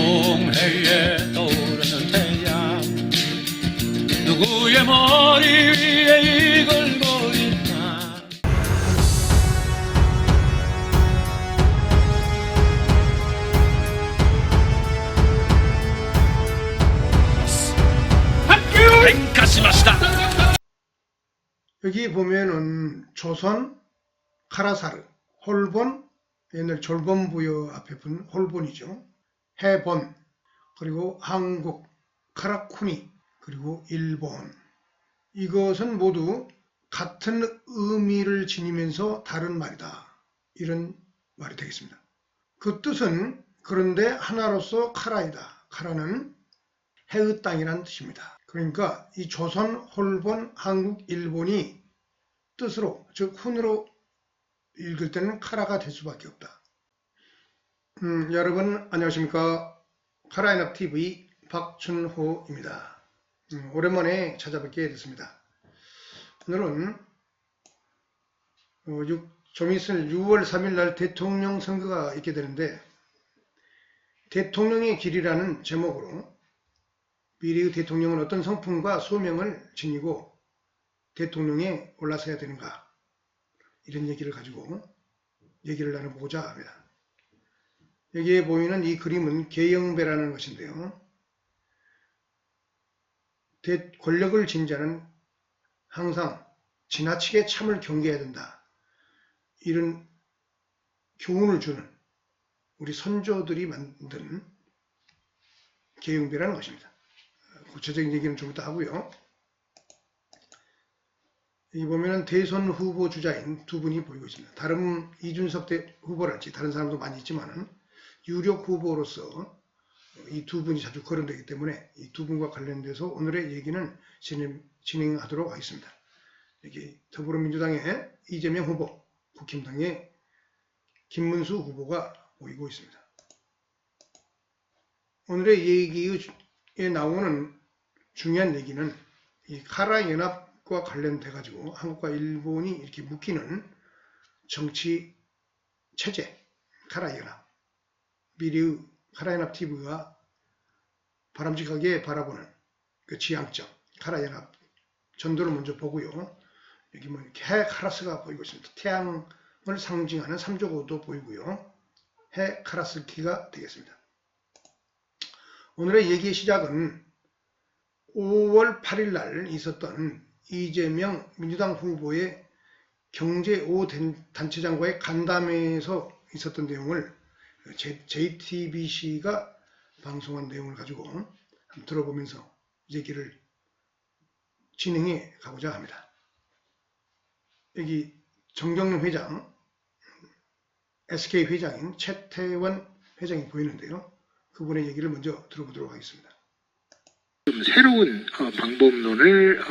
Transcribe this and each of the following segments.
동해에 떠오르는 태양 누구의 머리 위에 이글거릴까. 여기 보면은 조선, 카라사르, 홀본, 옛날 졸본부여 앞에 분 홀본이죠. 해본, 그리고 한국, 카라쿠니, 그리고 일본. 이것은 모두 같은 의미를 지니면서 다른 말이다. 이런 말이 되겠습니다. 그 뜻은 그런데 하나로서 카라이다. 카라는 해의 땅이란 뜻입니다. 그러니까 이 조선, 홀본, 한국, 일본이 뜻으로, 즉 훈으로 읽을 때는 카라가 될 수밖에 없다. 여러분 안녕하십니까. 카라인학TV 박춘호입니다. 오랜만에 찾아뵙게 됐습니다. 오늘은 좀 있을 6월 3일 날 대통령 선거가 있게 되는데, 대통령의 길이라는 제목으로 미래의 대통령은 어떤 성품과 소명을 지니고 대통령에 올라서야 되는가, 이런 얘기를 가지고 얘기를 나눠보고자 합니다. 여기에 보이는 이 그림은 계영배라는 것인데요. 권력을 쥔 자는 항상 지나치게 참을 경계해야 된다, 이런 교훈을 주는 우리 선조들이 만든 계영배라는 것입니다. 구체적인 얘기는 좀 이따 하고요. 여기 보면은 대선 후보 주자인 두 분이 보이고 있습니다. 다른 이준석 후보랄지 다른 사람도 많이 있지만은 유력 후보로서 이 두 분이 자주 거론되기 때문에 이 두 분과 관련돼서 오늘의 얘기는 진행하도록 하겠습니다. 여기 더불어민주당의 이재명 후보, 국힘당의 김문수 후보가 보이고 있습니다. 오늘의 얘기에 나오는 중요한 얘기는 이 카라 연합과 관련돼 가지고 한국과 일본이 이렇게 묶이는 정치 체제, 카라 연합. 미래의 카라 연합 TV가 바람직하게 바라보는 그 지향점, 카라 연합 전도를 먼저 보고요. 여기 뭐 해 카라스가 보이고 있습니다. 태양을 상징하는 삼조고도 보이고요. 해 카라스키가 되겠습니다. 오늘의 얘기의 시작은 5월 8일 날 있었던 이재명 민주당 후보의 경제 5단체장과의 간담회에서 있었던 내용을 JTBC가 방송한 내용을 가지고 한번 들어보면서 얘기를 진행해 가고자 합니다. 여기 정경련 회장, SK 회장인 최태원 회장이 보이는데요. 그분의 얘기를 먼저 들어보도록 하겠습니다. 좀 새로운 방법론을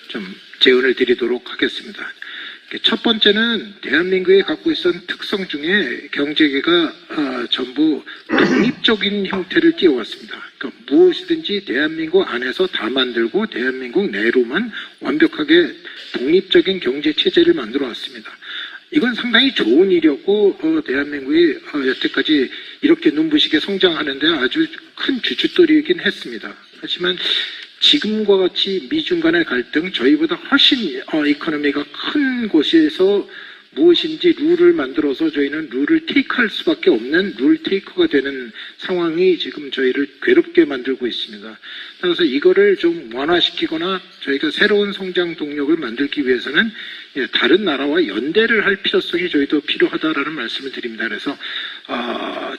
좀 제언을 드리도록 하겠습니다. 첫 번째는 대한민국이 갖고 있었던 특성 중에 경제계가 전부 독립적인 형태를 띄워왔습니다. 그러니까 무엇이든지 대한민국 안에서 다 만들고 대한민국 내로만 완벽하게 독립적인 경제 체제를 만들어 왔습니다. 이건 상당히 좋은 일이었고 대한민국이 여태까지 이렇게 눈부시게 성장하는데 아주 큰 주춧돌이긴 했습니다. 하지만 지금과 같이 미중 간의 갈등, 저희보다 훨씬 이코노미가 큰 곳에서 무엇인지 룰을 만들어서 저희는 룰을 테이크할 수밖에 없는 룰 테이커가 되는 상황이 지금 저희를 괴롭게 만들고 있습니다. 그래서 이거를 좀 완화시키거나 저희가 새로운 성장 동력을 만들기 위해서는 다른 나라와 연대를 할 필요성이 저희도 필요하다라는 말씀을 드립니다. 그래서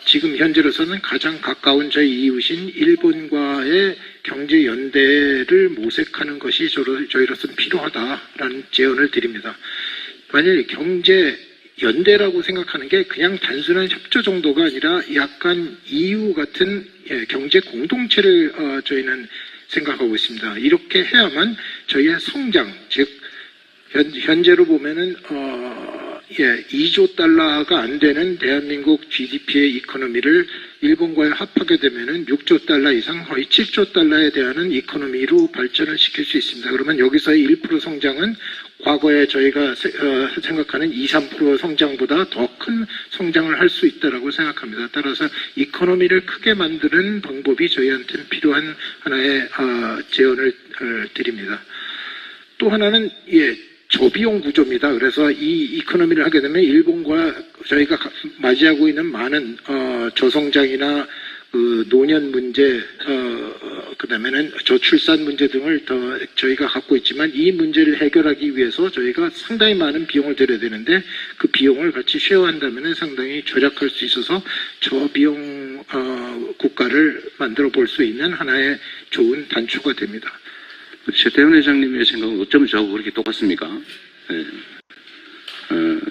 지금 현재로서는 가장 가까운 저희 이웃인 일본과의 경제 연대를 모색하는 것이 저희로서는 필요하다라는 제언을 드립니다. 만일 경제 연대라고 생각하는 게 그냥 단순한 협조 정도가 아니라 약간 EU 같은 경제 공동체를 저희는 생각하고 있습니다. 이렇게 해야만 저희의 성장, 즉 현재로 보면은 2조 달러가 안 되는 대한민국 GDP의 이코노미를 일본과의 합하게 되면은 6조 달러 이상 거의 7조 달러에 대한 이코노미로 발전을 시킬 수 있습니다. 그러면 여기서의 1% 성장은 과거에 저희가 생각하는 2, 3% 성장보다 더 큰 성장을 할 수 있다고 생각합니다. 따라서 이코노미를 크게 만드는 방법이 저희한테는 필요한 하나의 제언을 드립니다. 또 하나는 저비용 구조입니다. 그래서 이 이코노미를 하게 되면 일본과 저희가 맞이하고 있는 많은 저성장이나 그 노년 문제, 그다음에는 저출산 문제 등을 더 저희가 갖고 있지만 이 문제를 해결하기 위해서 저희가 상당히 많은 비용을 들여야 되는데 그 비용을 같이 쉐어한다면 상당히 절약할 수 있어서 저비용 국가를 만들어 볼 수 있는 하나의 좋은 단초가 됩니다. 최태원 회장님의 생각은 어쩌면 저하고 그렇게 똑같습니까? 네.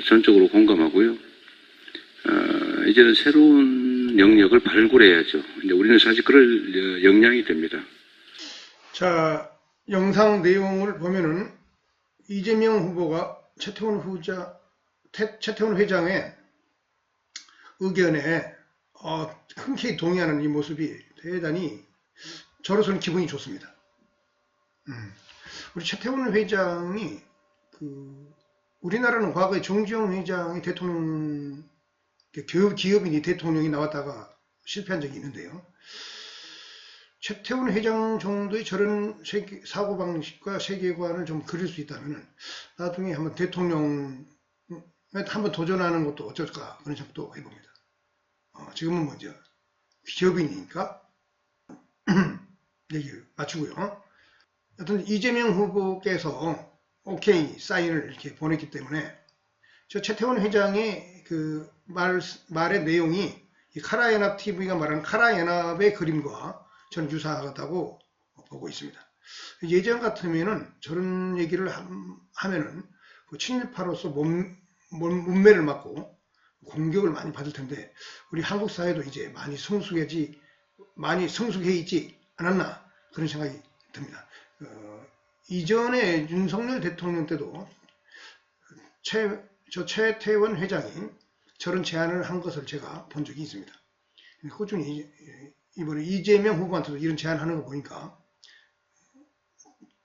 전적으로 공감하고요. 이제는 새로운 영역을 발굴해야죠. 근데 우리는 사실 그럴 역량이 됩니다. 자, 영상 내용을 보면은 이재명 후보가 최태원 회장의 의견에 흔쾌히 동의하는 이 모습이 대단히 저로서는 기분이 좋습니다. 우리 최태원 회장이 우리나라는 과거에 정주영 회장이 대통령 기업인이 대통령이 나왔다가 실패한 적이 있는데요. 최태원 회장 정도의 저런 사고방식과 세계관을 좀 그릴 수 있다면 나중에 한번 대통령에 한번 도전하는 것도 어쩔까 그런 생각도 해봅니다. 지금은 먼저 기업인이니까 얘기 맞추고요. 어떤 이재명 후보께서 오케이 사인을 이렇게 보냈기 때문에 저 최태원 회장의 그 말의 내용이 이 카라연합 TV가 말하는 카라연합의 그림과 저는 유사하다고 보고 있습니다. 예전 같으면은 저런 얘기를 하면은 그 친일파로서 문매를 맞고 공격을 많이 받을 텐데 우리 한국 사회도 이제 많이 성숙해 있지 않았나 그런 생각이 듭니다. 이전에 윤석열 대통령 때도 최태원 회장이 저런 제안을 한 것을 제가 본 적이 있습니다. 꾸준히 이번에 이재명 후보한테도 이런 제안하는 거 보니까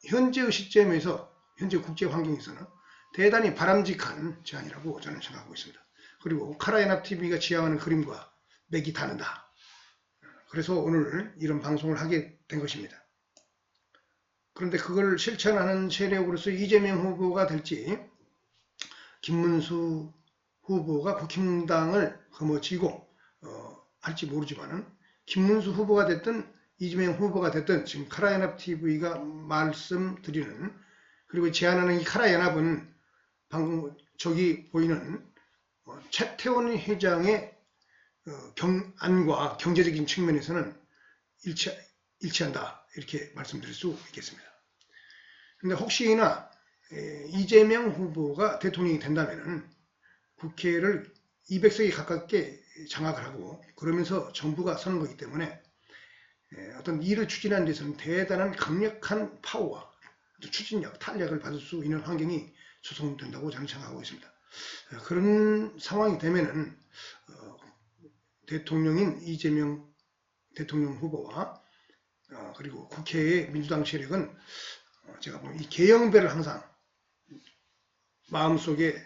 현재의 시점에서 현재 국제 환경에서는 대단히 바람직한 제안이라고 저는 생각하고 있습니다. 그리고 카라연합TV가 지향하는 그림과 맥이 다른다. 그래서 오늘 이런 방송을 하게 된 것입니다. 그런데 그걸 실천하는 세력으로서 이재명 후보가 될지 김문수 후보가 국힘당을 거머쥐고 할지 모르지만은 김문수 후보가 됐든 이재명 후보가 됐든 지금 카라연합TV가 말씀드리는 그리고 제안하는 이 카라연합은 방금 저기 보이는 최태원 회장의 안과 경제적인 측면에서는 일치한다 이렇게 말씀드릴 수 있겠습니다. 근데 혹시나 이재명 후보가 대통령이 된다면은 국회를 200석이 가깝게 장악을 하고 그러면서 정부가 서는 거기 때문에 어떤 일을 추진하는 데서는 대단한 강력한 파워와 추진력, 탄력을 받을 수 있는 환경이 조성된다고 저는 생각하고 있습니다. 그런 상황이 되면은 대통령인 이재명 대통령 후보와 그리고 국회의 민주당 세력은 제가 보면 이 계영배를 항상 마음속에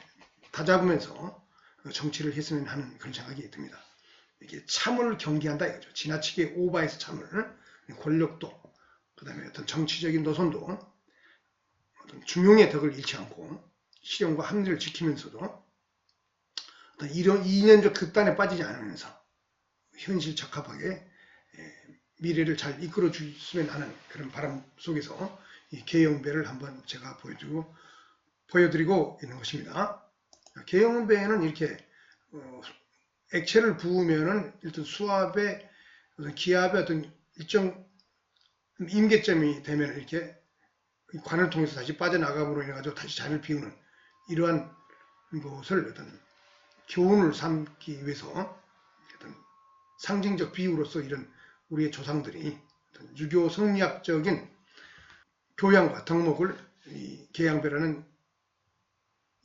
다잡으면서 정치를 했으면 하는 그런 생각이 듭니다. 이게 참을 경계한다 이거죠. 지나치게 오버해서 참을, 권력도, 그 다음에 어떤 정치적인 노선도 어떤 중용의 덕을 잃지 않고 실용과 합리를 지키면서도 어떤 이런 이념적 극단에 빠지지 않으면서 현실 적합하게 미래를 잘 이끌어 주시면 하는 그런 바람 속에서 이 계영배를 한번 제가 보여드리고 있는 것입니다. 계영배는 이렇게 액체를 부으면은 일단 수압의 어떤 기압의 어떤 일정 임계점이 되면 이렇게 관을 통해서 다시 빠져나감으로 인해 가지고 다시 잔을 비우는 이러한 것을 어떤 교훈을 삼기 위해서 어떤 상징적 비유로서 이런 우리의 조상들이 어떤 유교 성리학적인 교양과 덕목을 이 계양배라는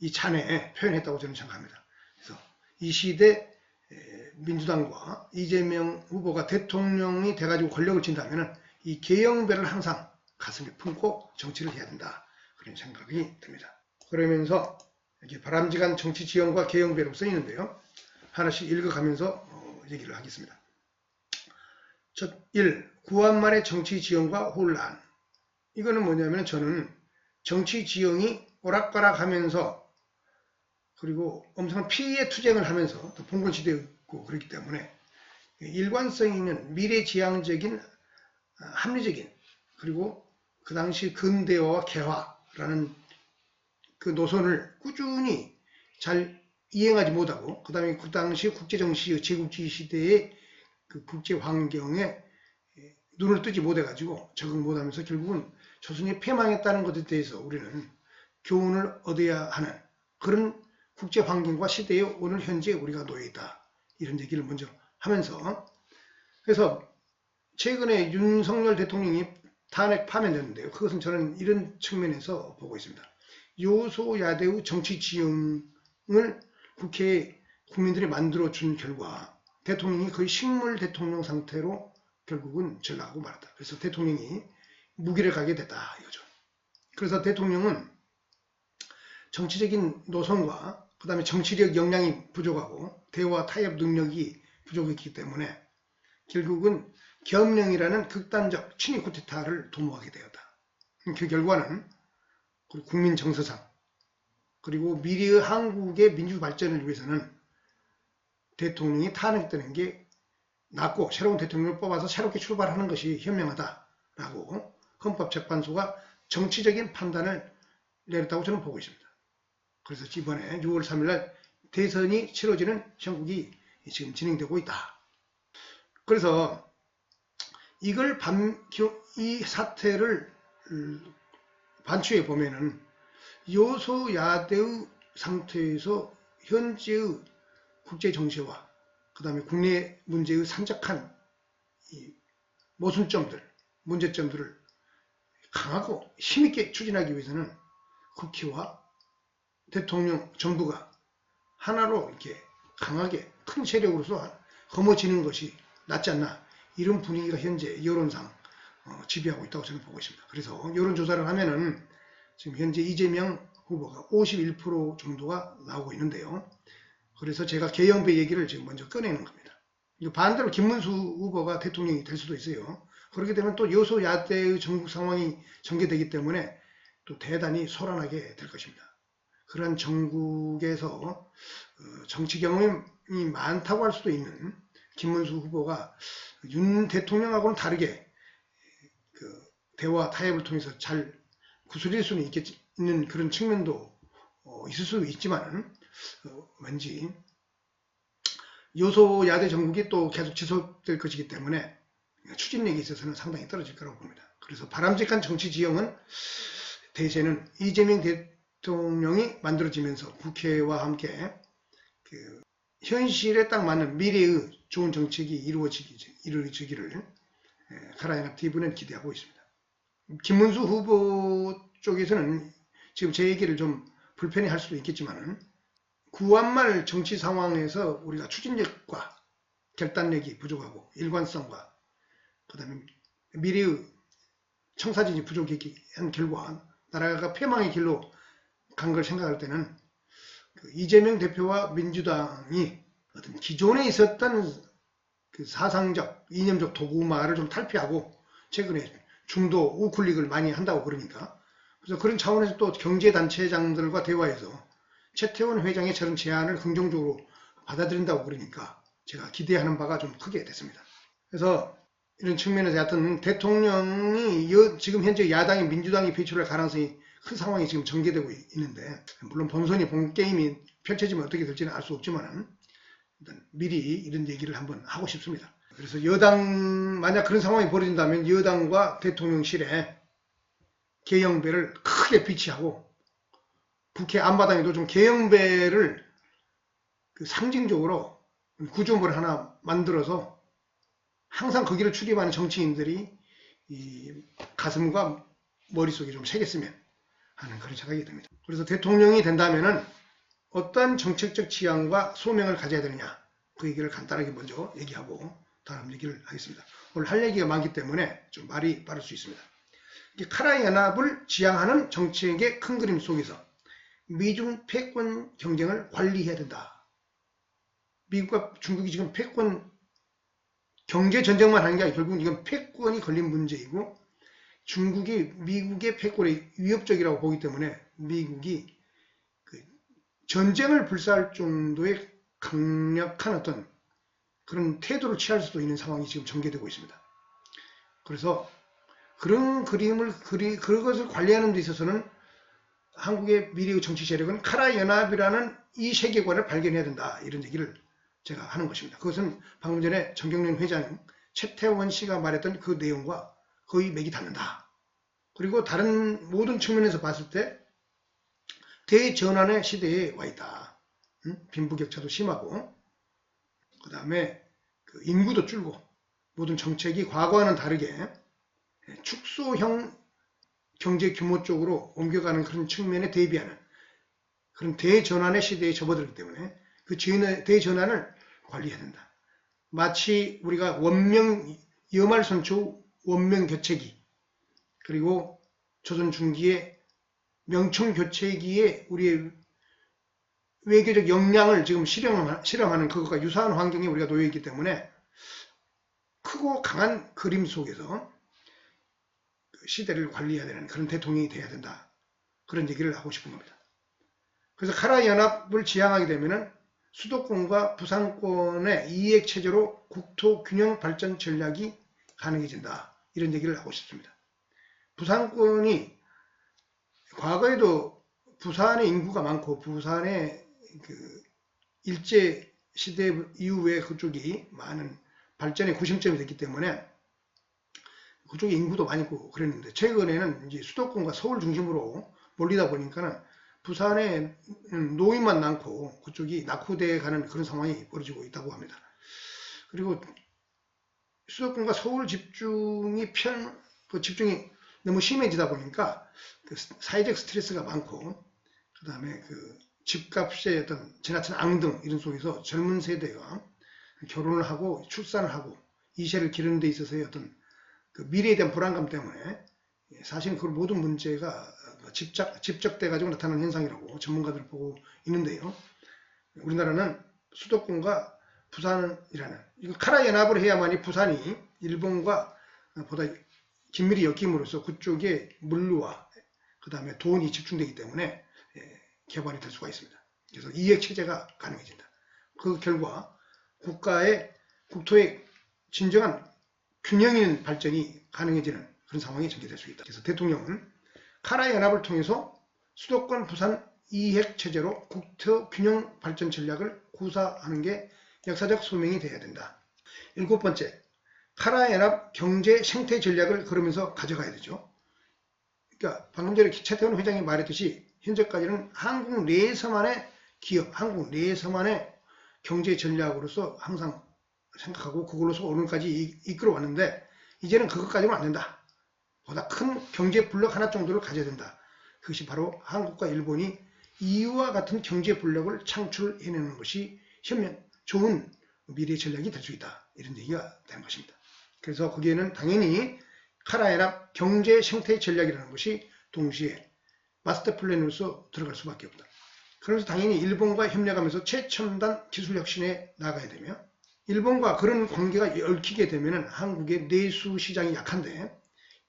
이 잔에 표현했다고 저는 생각합니다. 그래서 이 시대 민주당과 이재명 후보가 대통령이 돼가지고 권력을 쥔다면은 이 계영배를 항상 가슴에 품고 정치를 해야 된다. 그런 생각이 듭니다. 그러면서 이렇게 바람직한 정치 지형과 계영배로 쓰이는데요. 하나씩 읽어가면서 얘기를 하겠습니다. 첫 1. 구한말의 정치 지형과 혼란. 이거는 뭐냐면 저는 정치 지형이 오락가락하면서 그리고 엄청난 피해 투쟁을 하면서 또 봉건시대였고 그렇기 때문에 일관성 있는 미래지향적인 합리적인 그리고 그 당시 근대화와 개화라는 그 노선을 꾸준히 잘 이행하지 못하고 그 다음에 그 당시 국제정치 제국주의 시대의 그 국제 환경에 눈을 뜨지 못해가지고 적응 못하면서 결국은 조선이 패망했다는 것에 대해서 우리는 교훈을 얻어야 하는 그런 국제 환경과 시대에 오늘 현재 우리가 놓여 있다. 이런 얘기를 먼저 하면서 그래서 최근에 윤석열 대통령이 탄핵 파면됐는데요. 그것은 저는 이런 측면에서 보고 있습니다. 여소야대의 정치 지형을 국회에 국민들이 만들어준 결과 대통령이 거의 식물 대통령 상태로 결국은 전락하고 말았다. 그래서 대통령이 무기를 가게 됐다 이거죠. 그래서 대통령은 정치적인 노선과 그 다음에 정치력 역량이 부족하고 대화 타협 능력이 부족했기 때문에 결국은 겸령이라는 극단적 친위 쿠데타를 도모하게 되었다. 그 결과는 국민 정서상 그리고 미래의 한국의 민주 발전을 위해서는 대통령이 탄핵되는 게 낫고 새로운 대통령을 뽑아서 새롭게 출발하는 것이 현명하다라고 헌법재판소가 정치적인 판단을 내렸다고 저는 보고 있습니다. 그래서 이번에 6월 3일날 대선이 치러지는 형국이 지금 진행되고 있다. 그래서 이걸 이 사태를 반추해 보면은 여소야대의 상태에서 현재의 국제 정세와 그 다음에 국내 문제의 산적한 이 모순점들, 문제점들을 강하고 힘있게 추진하기 위해서는 국회와 대통령, 정부가 하나로 이렇게 강하게 큰 세력으로서 거머쥐는 것이 낫지 않나 이런 분위기가 현재 여론상 지배하고 있다고 저는 보고 있습니다. 그래서 여론조사를 하면은 지금 현재 이재명 후보가 51% 정도가 나오고 있는데요. 그래서 제가 계영배 얘기를 지금 먼저 꺼내는 겁니다. 반대로 김문수 후보가 대통령이 될 수도 있어요. 그렇게 되면 또 여소야대의 전국 상황이 전개되기 때문에 또 대단히 소란하게 될 것입니다. 그런 전국에서 정치 경험이 많다고 할 수도 있는 김문수 후보가 윤 대통령하고는 다르게 그 대화 타협을 통해서 잘 구슬릴 수는 있는 그런 측면도 있을 수 있지만 왠지 여소야대 정국이 또 계속 지속될 것이기 때문에 추진력에 있어서는 상당히 떨어질 거라고 봅니다. 그래서 바람직한 정치 지형은 대세는 이재명 대통령이 만들어지면서 국회와 함께 그 현실에 딱 맞는 미래의 좋은 정책이 이루어지기를 카라연합TV는 기대하고 있습니다. 김문수 후보 쪽에서는 지금 제 얘기를 좀 불편히 할 수도 있겠지만 구한말 정치 상황에서 우리가 추진력과 결단력이 부족하고 일관성과 그 다음에 미래의 청사진이 부족한 결과 나라가 패망의 길로 간 걸 생각할 때는 그 이재명 대표와 민주당이 어떤 기존에 있었던 그 사상적, 이념적 도구마를 좀 탈피하고 최근에 중도 우클릭을 많이 한다고 그러니까 그래서 그런 차원에서 또 경제단체장들과 대화해서 최태원 회장의 저런 제안을 긍정적으로 받아들인다고 그러니까 제가 기대하는 바가 좀 크게 됐습니다. 그래서 이런 측면에서 하여튼 대통령이 지금 현재 야당인 민주당이 배출할 가능성이 큰 상황이 지금 전개되고 있는데 물론 본선이 본 게임이 펼쳐지면 어떻게 될지는 알 수 없지만 일단 미리 이런 얘기를 한번 하고 싶습니다. 그래서 여당 만약 그런 상황이 벌어진다면 여당과 대통령실에 계영배를 크게 비치하고 국회 앞마당에도 좀 계영배를 그 상징적으로 구조물을 하나 만들어서 항상 거기를 출입하는 정치인들이 이 가슴과 머릿속에 좀 새겼으면 하는 그런 생각이 듭니다. 그래서 대통령이 된다면은 어떤 정책적 지향과 소명을 가져야 되느냐 그 얘기를 간단하게 먼저 얘기하고 다음 얘기를 하겠습니다. 오늘 할 얘기가 많기 때문에 좀 말이 빠를 수 있습니다. 카라 연합을 지향하는 정책의 큰 그림 속에서 미중 패권 경쟁을 관리해야 된다. 미국과 중국이 지금 패권 경제 전쟁만 하는 게 아니라 결국은 이건 패권이 걸린 문제이고 중국이 미국의 패권에 위협적이라고 보기 때문에 미국이 전쟁을 불사할 정도의 강력한 어떤 그런 태도를 취할 수도 있는 상황이 지금 전개되고 있습니다. 그래서 그런 그것을 관리하는 데 있어서는 한국의 미래의 정치 세력은 카라 연합이라는 이 세계관을 발견해야 된다. 이런 얘기를 제가 하는 것입니다. 그것은 방금 전에 정경련 회장 최태원 씨가 말했던 그 내용과 거의 맥이 닿는다. 그리고 다른 모든 측면에서 봤을 때 대전환의 시대에 와 있다. 빈부격차도 심하고 그 다음에 인구도 줄고 모든 정책이 과거와는 다르게 축소형 경제 규모 쪽으로 옮겨가는 그런 측면에 대비하는 그런 대전환의 시대에 접어들기 때문에 그 대전환을 관리해야 된다. 마치 우리가 여말선초 원명교체기 그리고 조선 중기의 명청교체기에 우리의 외교적 역량을 지금 실험하는 그것과 유사한 환경에 우리가 놓여있기 때문에 크고 강한 그림 속에서 시대를 관리해야 되는 그런 대통령이 돼야 된다. 그런 얘기를 하고 싶은 겁니다. 그래서 카라 연합을 지향하게 되면은 수도권과 부산권의 이익체제로 국토 균형 발전 전략이 가능해진다. 이런 얘기를 하고 싶습니다. 부산권이 과거에도 부산의 인구가 많고 부산의 일제 시대 이후에 그쪽이 많은 발전의 구심점이 됐기 때문에 그쪽에 인구도 많이 있고 그랬는데 최근에는 이제 수도권과 서울 중심으로 몰리다 보니까는 부산에 노인만 많고 그쪽이 낙후돼 가는 그런 상황이 벌어지고 있다고 합니다. 그리고 수도권과 서울 집중이 너무 심해지다 보니까 사회적 스트레스가 많고 그 다음에 집값의 어떤 지나친 앙등 이런 속에서 젊은 세대가 결혼을 하고 출산을 하고 이세를 기르는 데 있어서의 어떤 미래에 대한 불안감 때문에 사실 그 모든 문제가 집적돼 가지고 나타나는 현상이라고 전문가들 보고 있는데요. 우리나라는 수도권과 부산이라는 이거 카라 연합을 해야만이 부산이 일본과 보다 긴밀히 엮임으로써 그쪽에 물류와 그 다음에 돈이 집중되기 때문에 개발이 될 수가 있습니다. 그래서 이익체제가 가능해진다. 그 결과 국토의 진정한 균형 있는 발전이 가능해지는 그런 상황이 전개될 수 있다. 그래서 대통령은 카라 연합을 통해서 수도권 부산 이익체제로 국토 균형 발전 전략을 구사하는 게 역사적 소명이 되어야 된다. 7번째, 카라 연합 경제 생태 전략을 그러면서 가져가야 되죠. 그러니까 방금 전에 최태원 회장이 말했듯이 현재까지는 한국 내에서만의 기업, 한국 내에서만의 경제 전략으로서 항상 생각하고 그걸로서 오늘까지 이끌어왔는데 이제는 그것까지는 안 된다. 보다 큰 경제 블록 하나 정도를 가져야 된다. 그것이 바로 한국과 일본이 이와 같은 경제 블록을 창출해내는 것이 좋은 미래 전략이 될 수 있다. 이런 얘기가 되는 것입니다. 그래서 거기에는 당연히 카라 연합 경제 생태 전략이라는 것이 동시에 마스터 플랜으로서 들어갈 수밖에 없다. 그래서 당연히 일본과 협력하면서 최첨단 기술 혁신에 나가야 되며 일본과 그런 관계가 얽히게 되면 한국의 내수 시장이 약한데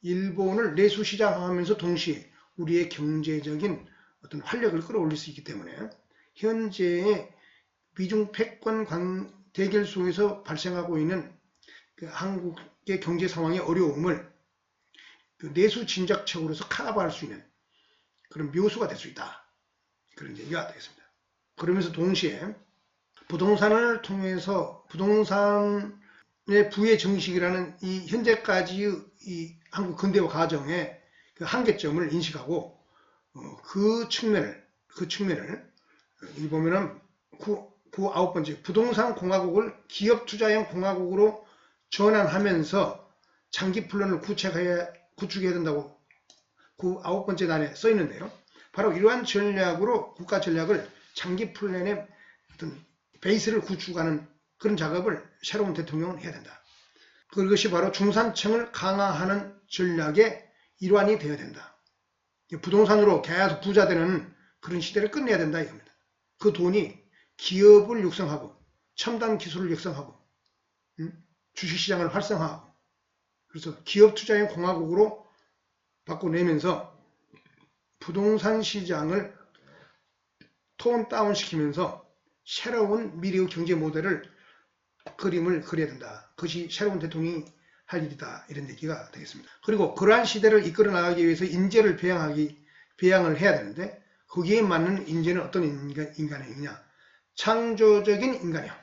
일본을 내수 시장하면서 동시에 우리의 경제적인 어떤 활력을 끌어올릴 수 있기 때문에 현재의 미중 패권 대결 속에서 발생하고 있는 한국의 경제 상황의 어려움을 내수 진작책으로서 커버할 수 있는 그런 묘수가 될 수 있다. 그런 얘기가 되겠습니다. 그러면서 동시에 부동산을 통해서 부동산의 부의 정식이라는 이 현재까지의 이 한국 근대화 과정의 그 한계점을 인식하고 그 측면을 여기 보면은 9번째 부동산 공화국을 기업 투자형 공화국으로 전환하면서 장기 플랜을 구축해야 된다고 9번째 단에 써 있는데요. 바로 이러한 전략으로 국가 전략을 장기 플랜의 어떤 베이스를 구축하는 그런 작업을 새로운 대통령은 해야 된다. 그것이 바로 중산층을 강화하는 전략의 일환이 되어야 된다. 부동산으로 계속 부자 되는 그런 시대를 끝내야 된다 이겁니다. 그 돈이 기업을 육성하고 첨단 기술을 육성하고 주식시장을 활성화하고 그래서 기업 투자의 공화국으로 바꿔내면서 부동산 시장을 톤 다운 시키면서 새로운 미래의 경제 모델을 그림을 그려야 된다. 그것이 새로운 대통령이 할 일이다. 이런 얘기가 되겠습니다. 그리고 그러한 시대를 이끌어 나가기 위해서 인재를 배양을 해야 되는데 거기에 맞는 인재는 어떤 인간형이냐. 창조적인 인간형.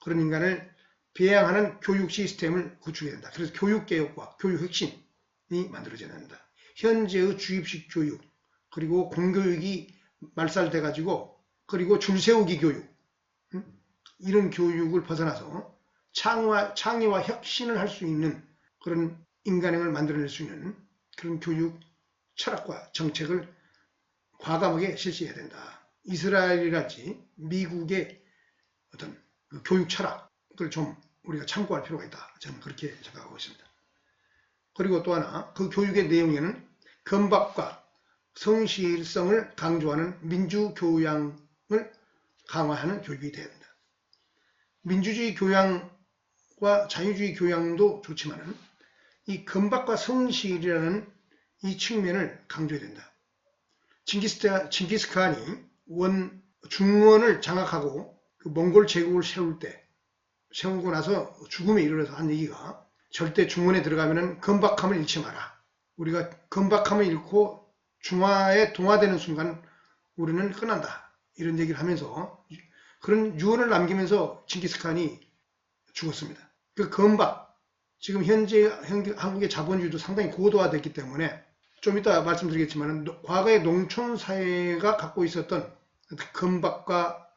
그런 인간을 배양하는 교육 시스템을 구축해야 된다. 그래서 교육개혁과 교육 혁신이 만들어져야 된다. 현재의 주입식 교육 그리고 공교육이 말살돼가지고 그리고 줄세우기 교육 이런 교육을 벗어나서 창의와 혁신을 할 수 있는 그런 인간형을 만들어낼 수 있는 그런 교육 철학과 정책을 과감하게 실시해야 된다. 이스라엘이랄지 미국의 어떤 그 교육 철학을 좀 우리가 참고할 필요가 있다. 저는 그렇게 생각하고 있습니다. 그리고 또 하나 그 교육의 내용에는 건박과 성실성을 강조하는 민주교양을 강화하는 교육이 되어야 된다. 민주주의 교양과 자유주의 교양도 좋지만 이 건박과 성실이라는 이 측면을 강조해야 된다. 징기스칸이 중원을 장악하고 그 몽골 제국을 세우고 나서 죽음에 이르러서 한 얘기가 절대 중원에 들어가면 건박함을 잃지 마라. 우리가 건박함을 잃고 중화에 동화되는 순간 우리는 끝난다. 이런 얘기를 하면서 그런 유언을 남기면서 징기스칸이 죽었습니다. 그 건박, 지금 현재 한국의 자본주의도 상당히 고도화됐기 때문에 좀 이따 말씀드리겠지만 과거의 농촌 사회가 갖고 있었던 건박과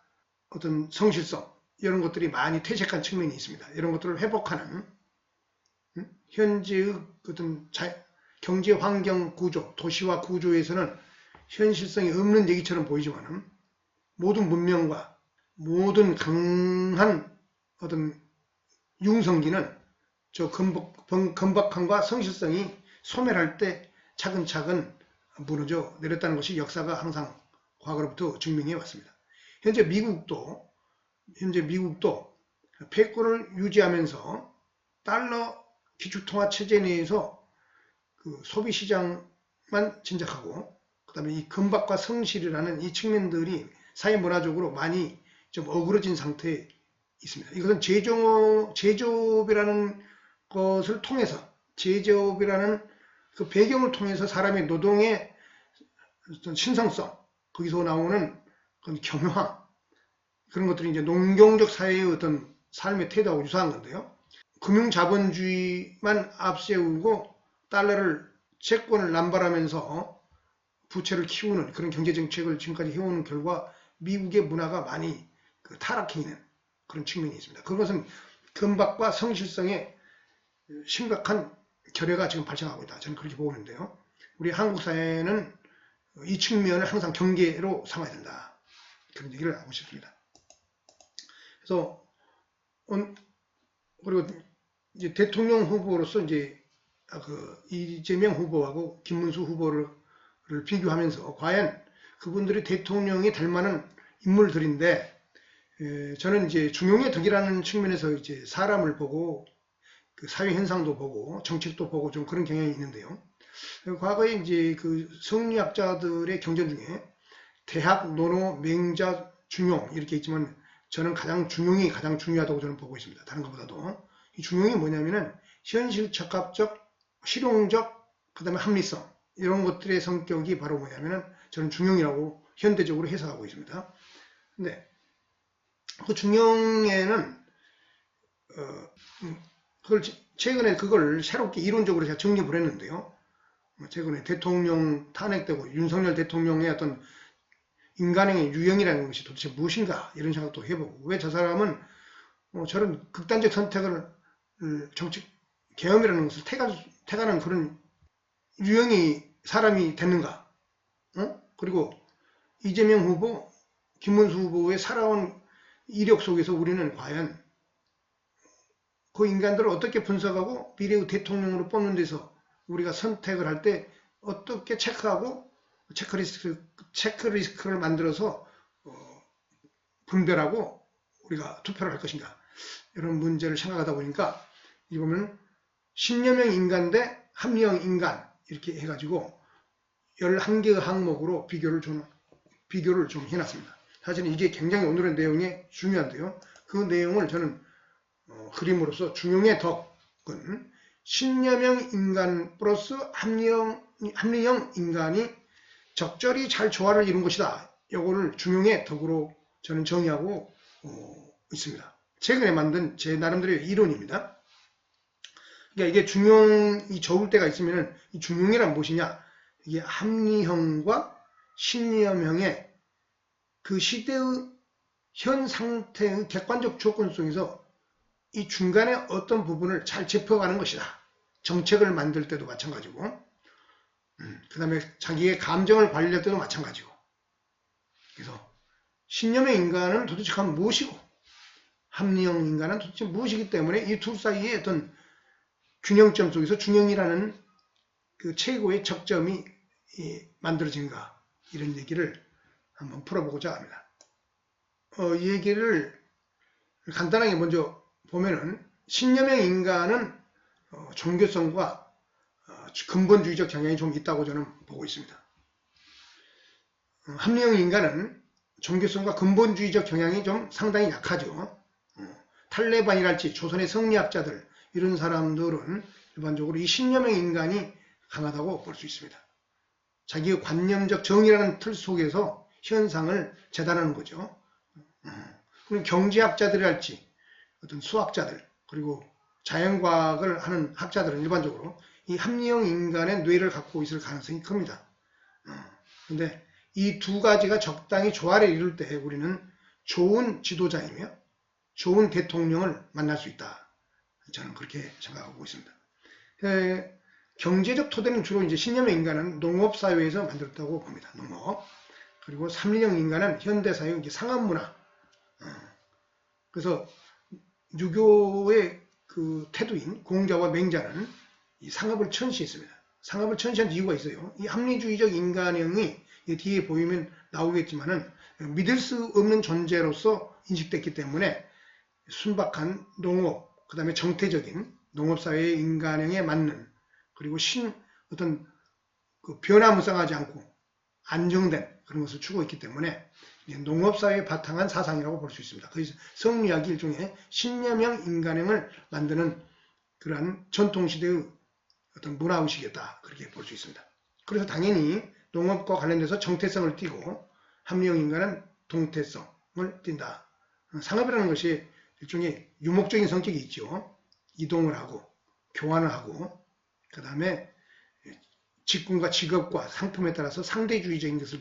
어떤 성실성 이런 것들이 많이 퇴색한 측면이 있습니다. 이런 것들을 회복하는 현재의 어떤 경제 환경 구조, 도시화 구조에서는 현실성이 없는 얘기처럼 보이지만 모든 문명과 모든 강한 어떤 융성기는 저 건박함과 성실성이 소멸할 때 차근차근 무너져 내렸다는 것이 역사가 항상 과거로부터 증명해 왔습니다. 현재 미국도 패권을 유지하면서 달러 기축통화 체제 내에서 그 소비 시장만 진작하고 그다음에 이 건박과 성실이라는 이 측면들이 사회 문화적으로 많이 좀 어그러진 상태에 있습니다. 이것은 제조업이라는 것을 통해서 제조업이라는 그 배경을 통해서 사람의 노동의 어떤 신성성 거기서 나오는 그런 겸허함 그런 것들이 이제 농경적 사회의 어떤 삶의 태도하고 유사한 건데요. 금융자본주의만 앞세우고 달러를 채권을 남발하면서 부채를 키우는 그런 경제정책을 지금까지 해오는 결과 미국의 문화가 많이 타락해 있는 그런 측면이 있습니다. 그것은 건박과 성실성의 심각한 결여가 지금 발생하고 있다. 저는 그렇게 보는데요. 우리 한국 사회는 이 측면을 항상 경계로 삼아야 된다. 그런 얘기를 하고 싶습니다. 그래서 그리고 이제 대통령 후보로서 이제 이재명 후보하고 김문수 후보를 비교하면서 과연 그분들이 대통령이 될 만한 인물들인데 저는 이제 중용의 덕이라는 측면에서 이제 사람을 보고 그 사회 현상도 보고 정책도 보고 좀 그런 경향이 있는데요. 과거에 이제 그 성리학자들의 경전 중에 대학, 논어, 맹자, 중용 이렇게 있지만 저는 중용이 가장 중요하다고 저는 보고 있습니다. 다른 것보다도. 이 중용이 뭐냐면은 현실 적합적, 실용적, 그 다음에 합리성 이런 것들의 성격이 바로 뭐냐면은 저는 중용이라고 현대적으로 해석하고 있습니다. 근데 그 중용에는 최근에 그걸 새롭게 이론적으로 제가 정립을 했는데요. 최근에 대통령 탄핵되고 윤석열 대통령의 어떤 인간행의 유형이라는 것이 도대체 무엇인가 이런 생각도 해보고 왜 저 사람은 저런 극단적 선택을 정치 계엄이라는 것을 택하는 그런 유형이 사람이 됐는가? 그리고 이재명 후보, 김문수 후보의 살아온 이력 속에서 우리는 과연 그 인간들을 어떻게 분석하고 미래의 대통령으로 뽑는 데서 우리가 선택을 할 때 어떻게 체크하고 체크리스트를 만들어서 분별하고 우리가 투표를 할 것인가, 이런 문제를 생각하다 보니까 이 보면 10여 명 인간 대 합리형 인간 이렇게 해가지고 11개의 항목으로 비교를 좀 해놨습니다. 사실은 이게 굉장히 오늘의 내용에 중요한데요. 그 내용을 저는 그림으로써 중용의 덕은 10여 명 인간 플러스 합리형 인간이 적절히 잘 조화를 이룬 것이다. 이거를 중용의 덕으로 저는 정의하고 있습니다. 최근에 만든 제 나름대로의 이론입니다. 그러니까 이게 중용이 적을 때가 있으면 이 중용이란 무엇이냐? 이게 합리형과 심리형의 그 시대의 현 상태의 객관적 조건 속에서 이 중간에 어떤 부분을 잘 짚어가는 것이다. 정책을 만들 때도 마찬가지고, 그 다음에 자기의 감정을 관리할 때도 마찬가지고. 그래서 신념의 인간은 도대체 과연 무엇이고, 합리형 인간은 도대체 무엇이기 때문에 이 둘 사이의 어떤 균형점 속에서 중형이라는 그 최고의 적점이 만들어진가, 이런 얘기를 한번 풀어보고자 합니다. 이 얘기를 간단하게 먼저 보면은 신념형 인간은 종교성과 근본주의적 경향이 좀 있다고 저는 보고 있습니다. 합리형 인간은 종교성과 근본주의적 경향이 좀 상당히 약하죠. 탈레반이랄지 조선의 성리학자들 이런 사람들은 일반적으로 이 신념형 인간이 강하다고 볼 수 있습니다. 자기의 관념적 정의라는 틀 속에서 현상을 재단하는 거죠. 그리고 경제학자들이랄지 어떤 수학자들 그리고 자연과학을 하는 학자들은 일반적으로 이 합리형 인간의 뇌를 갖고 있을 가능성이 큽니다. 그런데 이 두 가지가 적당히 조화를 이룰 때 우리는 좋은 지도자이며 좋은 대통령을 만날 수 있다. 저는 그렇게 생각하고 있습니다. 경제적 토대는 주로 이제 신념형 인간은 농업사회에서 만들었다고 봅니다. 농업. 그리고 합리형 인간은 현대사회 상업문화. 그래서 유교의 그 태도인 공자와 맹자는 이 상업을 천시했습니다. 상업을 천시한 이유가 있어요. 이 합리주의적 인간형이 뒤에 보이면 나오겠지만은 믿을 수 없는 존재로서 인식됐기 때문에 순박한 농업, 그 다음에 정태적인 농업사회의 인간형에 맞는 그리고 어떤 그 변화무쌍하지 않고 안정된 그런 것을 추구했기 때문에 농업사회에 바탕한 사상이라고 볼 수 있습니다. 그래서 성리학이 일종의 신념형 인간형을 만드는 그러한 전통시대의 어떤 문화의식이었다. 그렇게 볼 수 있습니다. 그래서 당연히 농업과 관련돼서 정태성을 띠고 합리형 인간은 동태성을 띈다. 상업이라는 것이 일종의 유목적인 성격이 있죠. 이동을 하고 교환을 하고 그 다음에 직군과 직업과 상품에 따라서 상대주의적인 것을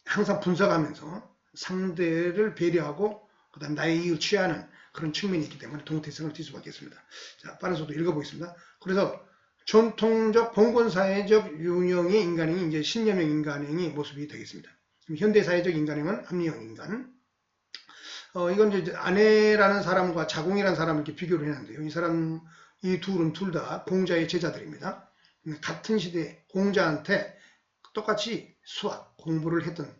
항상 분석하면서 상대를 배려하고 그 다음 나의 이익을 취하는 그런 측면이 있기 때문에 동태성을 띌 수밖에 없습니다. 자, 빠른 속도 읽어보겠습니다. 그래서 전통적 봉건사회적 유형의 인간형이 이제 신념형 인간형의 모습이 되겠습니다. 현대사회적 인간형은 합리형 인간. 이건 이제 아내라는 사람과 자공이라는 사람을 이렇게 비교를 해놨는데요. 이 둘은 둘 다 공자의 제자들입니다. 같은 시대에 공자한테 똑같이 수학 공부를 했던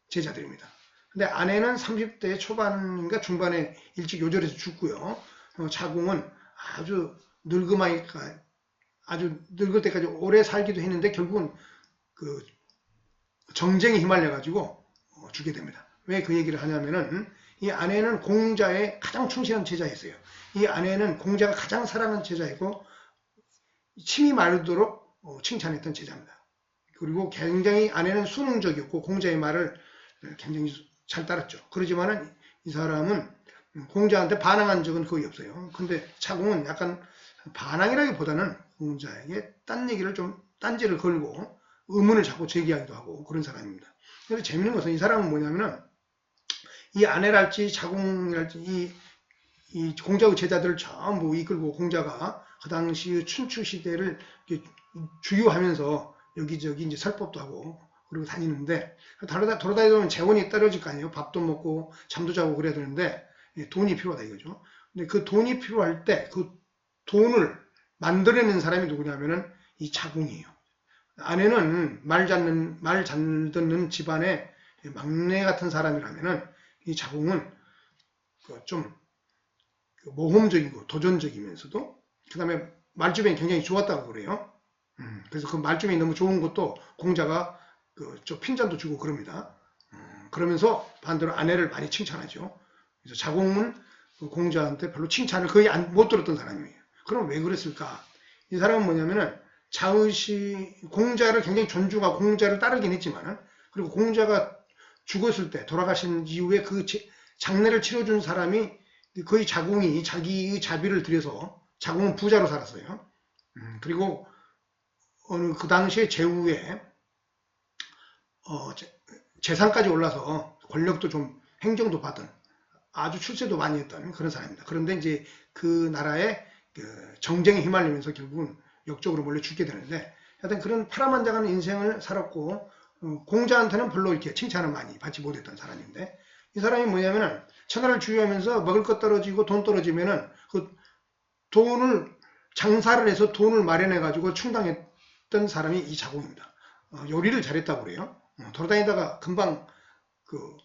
제자들입니다. 근데 아내는 30대 초반인가 중반에 일찍 요절해서 죽고요. 자공은 아주 늙으마니까 아주 늙을 때까지 오래 살기도 했는데 결국은 그 정쟁에 휘말려 가지고 죽게 됩니다. 왜 그 얘기를 하냐면은 이 아내는 공자의 가장 충실한 제자였어요. 이 아내는 공자가 가장 사랑하는 제자이고 침이 마르도록 칭찬했던 제자입니다. 그리고 굉장히 아내는 순응적이었고 공자의 말을 굉장히 잘 따랐죠. 그러지만은 이 사람은 공자한테 반항한 적은 거의 없어요. 근데 차공은 약간 반항이라기보다는 공자에게 딴지를 걸고 의문을 자꾸 제기하기도 하고 그런 사람입니다. 그래서 재밌는 것은 이 사람은 뭐냐면은 이 아내랄지 자공이랄지 이 공자의 제자들을 전부 이끌고 공자가 그 당시 춘추 시대를 주유하면서 여기저기 이제 설법도 하고 그러고 다니는데 돌아다니다 보면 재원이 떨어질 거 아니에요. 밥도 먹고 잠도 자고 그래야 되는데 돈이 필요하다 이거죠. 근데 그 돈이 필요할 때 그 돈을 만들어낸 사람이 누구냐면은 이 자궁이에요. 아내는 말 잘 듣는 집안의 막내 같은 사람이라면은 이 자궁은 좀 모험적이고 도전적이면서도 그 다음에 말주변이 굉장히 좋았다고 그래요. 그래서 그 말주변이 너무 좋은 것도 공자가 좀 핀잔도 주고 그럽니다. 그러면서 반대로 아내를 많이 칭찬하죠. 그래서 자공은 공자한테 별로 칭찬을 거의 못 들었던 사람이에요. 그럼 왜 그랬을까? 이 사람은 뭐냐면은 공자를 굉장히 존중하고 공자를 따르긴 했지만은, 그리고 공자가 죽었을 때 돌아가신 이후에 그 장례를 치러준 사람이 거의 자공이 자기의 자비를 들여서, 자공은 부자로 살았어요. 그리고 어느 그 당시에 제후에 재산까지 올라서 권력도 좀 행정도 받은, 아주 출세도 많이 했던 그런 사람입니다. 그런데 이제 그 나라의 정쟁에 휘말리면서 결국은 역적으로 몰려 죽게 되는데, 하여튼 그런 파란만장한 인생을 살았고, 공자한테는 별로 이렇게 칭찬을 많이 받지 못했던 사람인데, 이 사람이 뭐냐면은 천하를 주유하면서 먹을 것 떨어지고 돈 떨어지면은 그 돈을 장사를 해서 돈을 마련해 가지고 충당했던 사람이 이 자공입니다. 요리를 잘했다고 그래요. 돌아다니다가 금방 그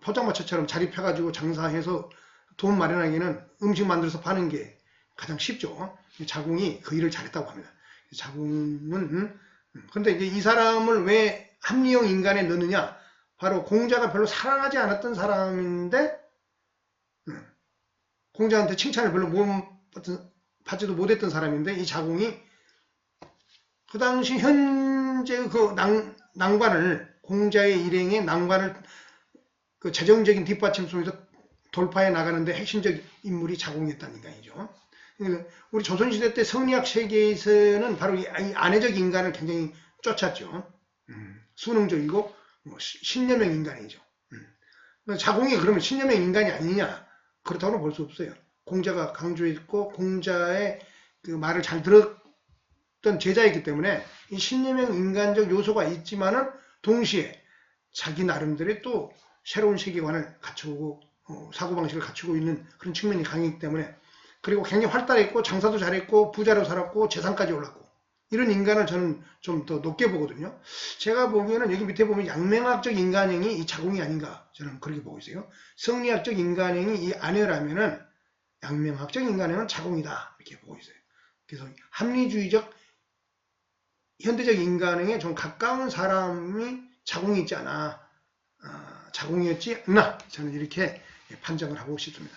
포장마차처럼 자립해 가지고 장사해서 돈 마련하기에는 음식 만들어서 파는 게 가장 쉽죠. 자공이 그 일을 잘했다고 합니다. 자공은 근데 이제 이 사람을 왜 합리형 인간에 넣느냐? 바로 공자가 별로 사랑하지 않았던 사람인데, 공자한테 칭찬을 별로 받지도 못했던 사람인데, 이 자공이 그 당시 현재 그 난관을, 공자의 일행의 난관을 그 재정적인 뒷받침 속에서 돌파해 나가는데 핵심적 인물이 자공이었다는 인간이죠. 우리 조선시대 때 성리학 세계에서는 바로 이 안회적 인간을 굉장히 쫓았죠. 수능적이고 신념형 인간이죠. 자공이 그러면 신념형 인간이 아니냐? 그렇다고는 볼 수 없어요. 공자가 강조했고 공자의 그 말을 잘 들었던 제자이기 때문에 이 신념형 인간적 요소가 있지만은 동시에 자기 나름대로의 또 새로운 세계관을 갖추고 사고방식을 갖추고 있는 그런 측면이 강했기 때문에, 그리고 굉장히 활달했고 장사도 잘했고 부자로 살았고 재산까지 올랐고, 이런 인간을 저는 좀 더 높게 보거든요. 제가 보기에는 여기 밑에 보면 양명학적 인간형이 이 자공이 아닌가, 저는 그렇게 보고 있어요. 성리학적 인간형이 이 아내라면은 양명학적 인간형은 자공이다, 이렇게 보고 있어요. 그래서 합리주의적 현대적 인간형에 좀 가까운 사람이 자공이 있지 않아, 자공이었지 않나, 저는 이렇게 판정을 하고 싶습니다.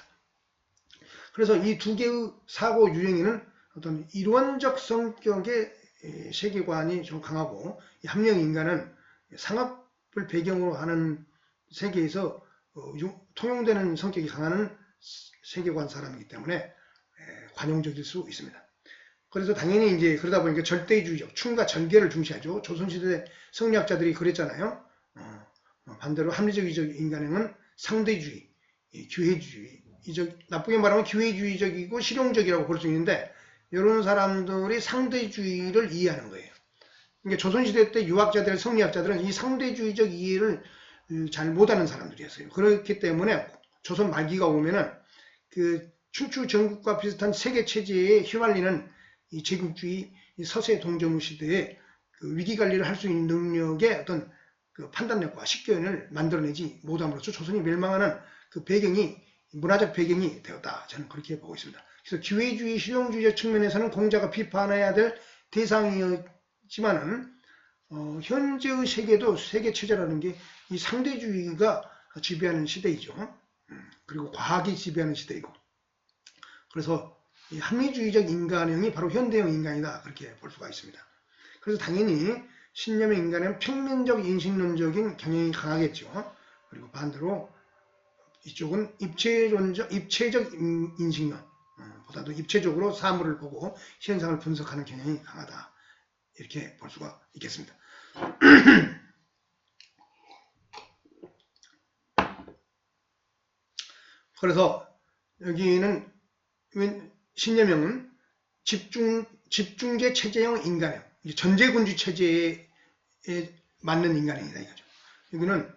그래서 이 두 개의 사고 유형에는 어떤 이론적 성격의 세계관이 좀 강하고, 이 합리형 인간은 상업을 배경으로 하는 세계에서 통용되는 성격이 강한 세계관 사람이기 때문에 관용적일 수 있습니다. 그래서 당연히 이제 그러다 보니까 절대주의적 충과 절개를 중시하죠. 조선시대 성리학자들이 그랬잖아요. 반대로 합리적이적 인간형은 상대주의, 기회주의, 나쁘게 말하면 기회주의적이고 실용적이라고 볼 수 있는데, 이런 사람들이 상대주의를 이해하는 거예요. 그러니까 조선시대 때 유학자들, 성리학자들은 이 상대주의적 이해를 잘 못하는 사람들이었어요. 그렇기 때문에 조선 말기가 오면은 그 춘추 전국과 비슷한 세계 체제에 휘말리는 이 제국주의, 이 서세 동정우 시대에 그 위기 관리를 할 수 있는 능력의 어떤 그 판단력과 식견을 만들어내지 못함으로써 조선이 멸망하는 그 배경이, 문화적 배경이 되었다, 저는 그렇게 보고 있습니다. 그래서 기회주의, 실용주의적 측면에서는 공자가 비판해야 될 대상이었지만은 현재의 세계도 세계 체제라는 게 이 상대주의가 지배하는 시대이죠. 그리고 과학이 지배하는 시대이고, 그래서 이 합리주의적 인간형이 바로 현대형 인간이다, 그렇게 볼 수가 있습니다. 그래서 당연히 신념의 인간은 평면적 인식론적인 경향이 강하겠죠. 그리고 반대로 이쪽은 입체적 인식론, 보다도 입체적으로 사물을 보고 현상을 분석하는 경향이 강하다, 이렇게 볼 수가 있겠습니다. 그래서 여기는 신념형은 집중제 체제형 인간형, 전제군주 체제에 맞는 인간형이다 이거죠. 여기는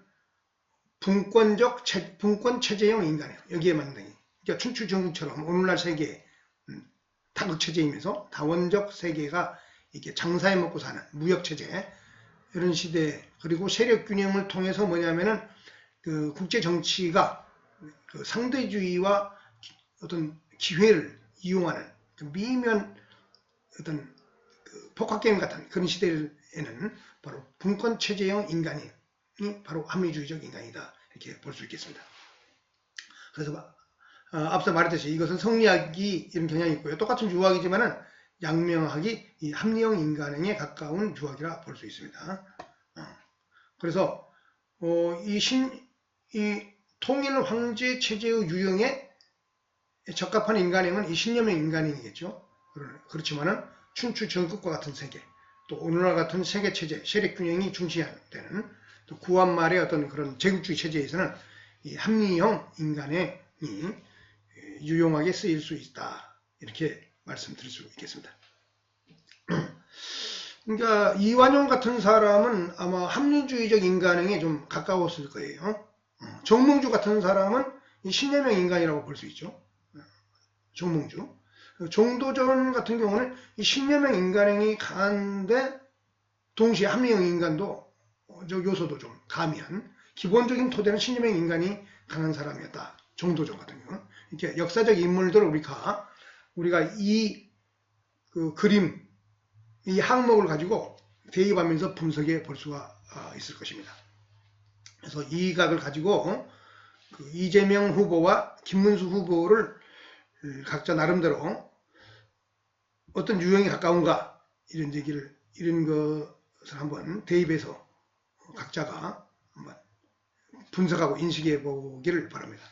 분권 체제형 인간형, 여기에 맞는 그러니까 춘추전국처럼 오늘날 세계 다극체제이면서 다원적 세계가 이렇게 장사해 먹고 사는 무역체제 이런 시대, 그리고 세력균형을 통해서 뭐냐면은 그 국제 정치가 그 상대주의와 어떤 기회를 이용하는 그 미면 어떤 그 복합게임 같은 그런 시대에는 바로 분권체제형 인간이 바로 합리주의적 인간이다, 이렇게 볼 수 있겠습니다. 그래서 앞서 말했듯이 이것은 성리학이 이런 경향이 있고요. 똑같은 유학이지만은 양명학이 이 합리형 인간에 가까운 유학이라 볼 수 있습니다. 그래서 이 통일 황제 체제의 유형에 적합한 인간행은 이 신념의 인간행이겠죠. 그렇지만은 춘추 전국과 같은 세계, 또 오늘날 같은 세계 체제, 세력 균형이 중시되는 또 구한 말의 어떤 그런 제국주의 체제에서는 이 합리형 인간행이 유용하게 쓰일 수 있다, 이렇게 말씀드릴 수 있겠습니다. 그러니까 이완용 같은 사람은 아마 합리주의적 인간행에 좀 가까웠을 거예요. 정몽주 같은 사람은 이 신념형 인간이라고 볼 수 있죠. 정몽주. 정도전 같은 경우는 이 신념형 인간행이 강한데 동시에 합리형 인간도 요소도 좀 가미한 기본적인 토대는 신념형 인간이 강한 사람이었다. 정도전 같은 경우는 이렇게 역사적 인물들을 우리가 이 그 그림, 이 항목을 가지고 대입하면서 분석해 볼 수가 있을 것입니다. 그래서 이 각을 가지고 그 이재명 후보와 김문수 후보를 각자 나름대로 어떤 유형이 가까운가 이런 것을 한번 대입해서 각자가 한번 분석하고 인식해 보기를 바랍니다.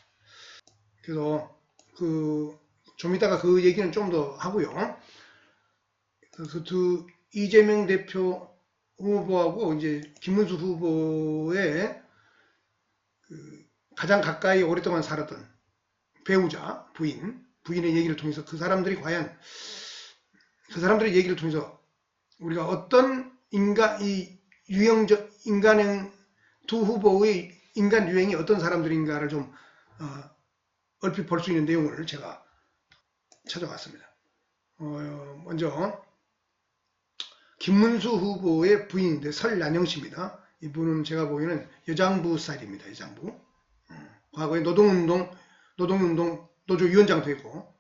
그래서 좀 이따가 그 얘기는 좀 더 하고요. 그래서 이재명 대표 후보하고 이제 김문수 후보의 가장 가까이 오랫동안 살았던 배우자, 부인의 얘기를 통해서 그 사람들의 얘기를 통해서 우리가 어떤 이 유형적 인간행 두 후보의 인간 유형이 어떤 사람들인가를 좀 얼핏 볼 수 있는 내용을 제가 찾아왔습니다. 먼저 김문수 후보의 부인인데 설란영 씨입니다. 이분은 제가 보기에는 여장부 스타일입니다. 여장부. 과거에 노조위원장 되고,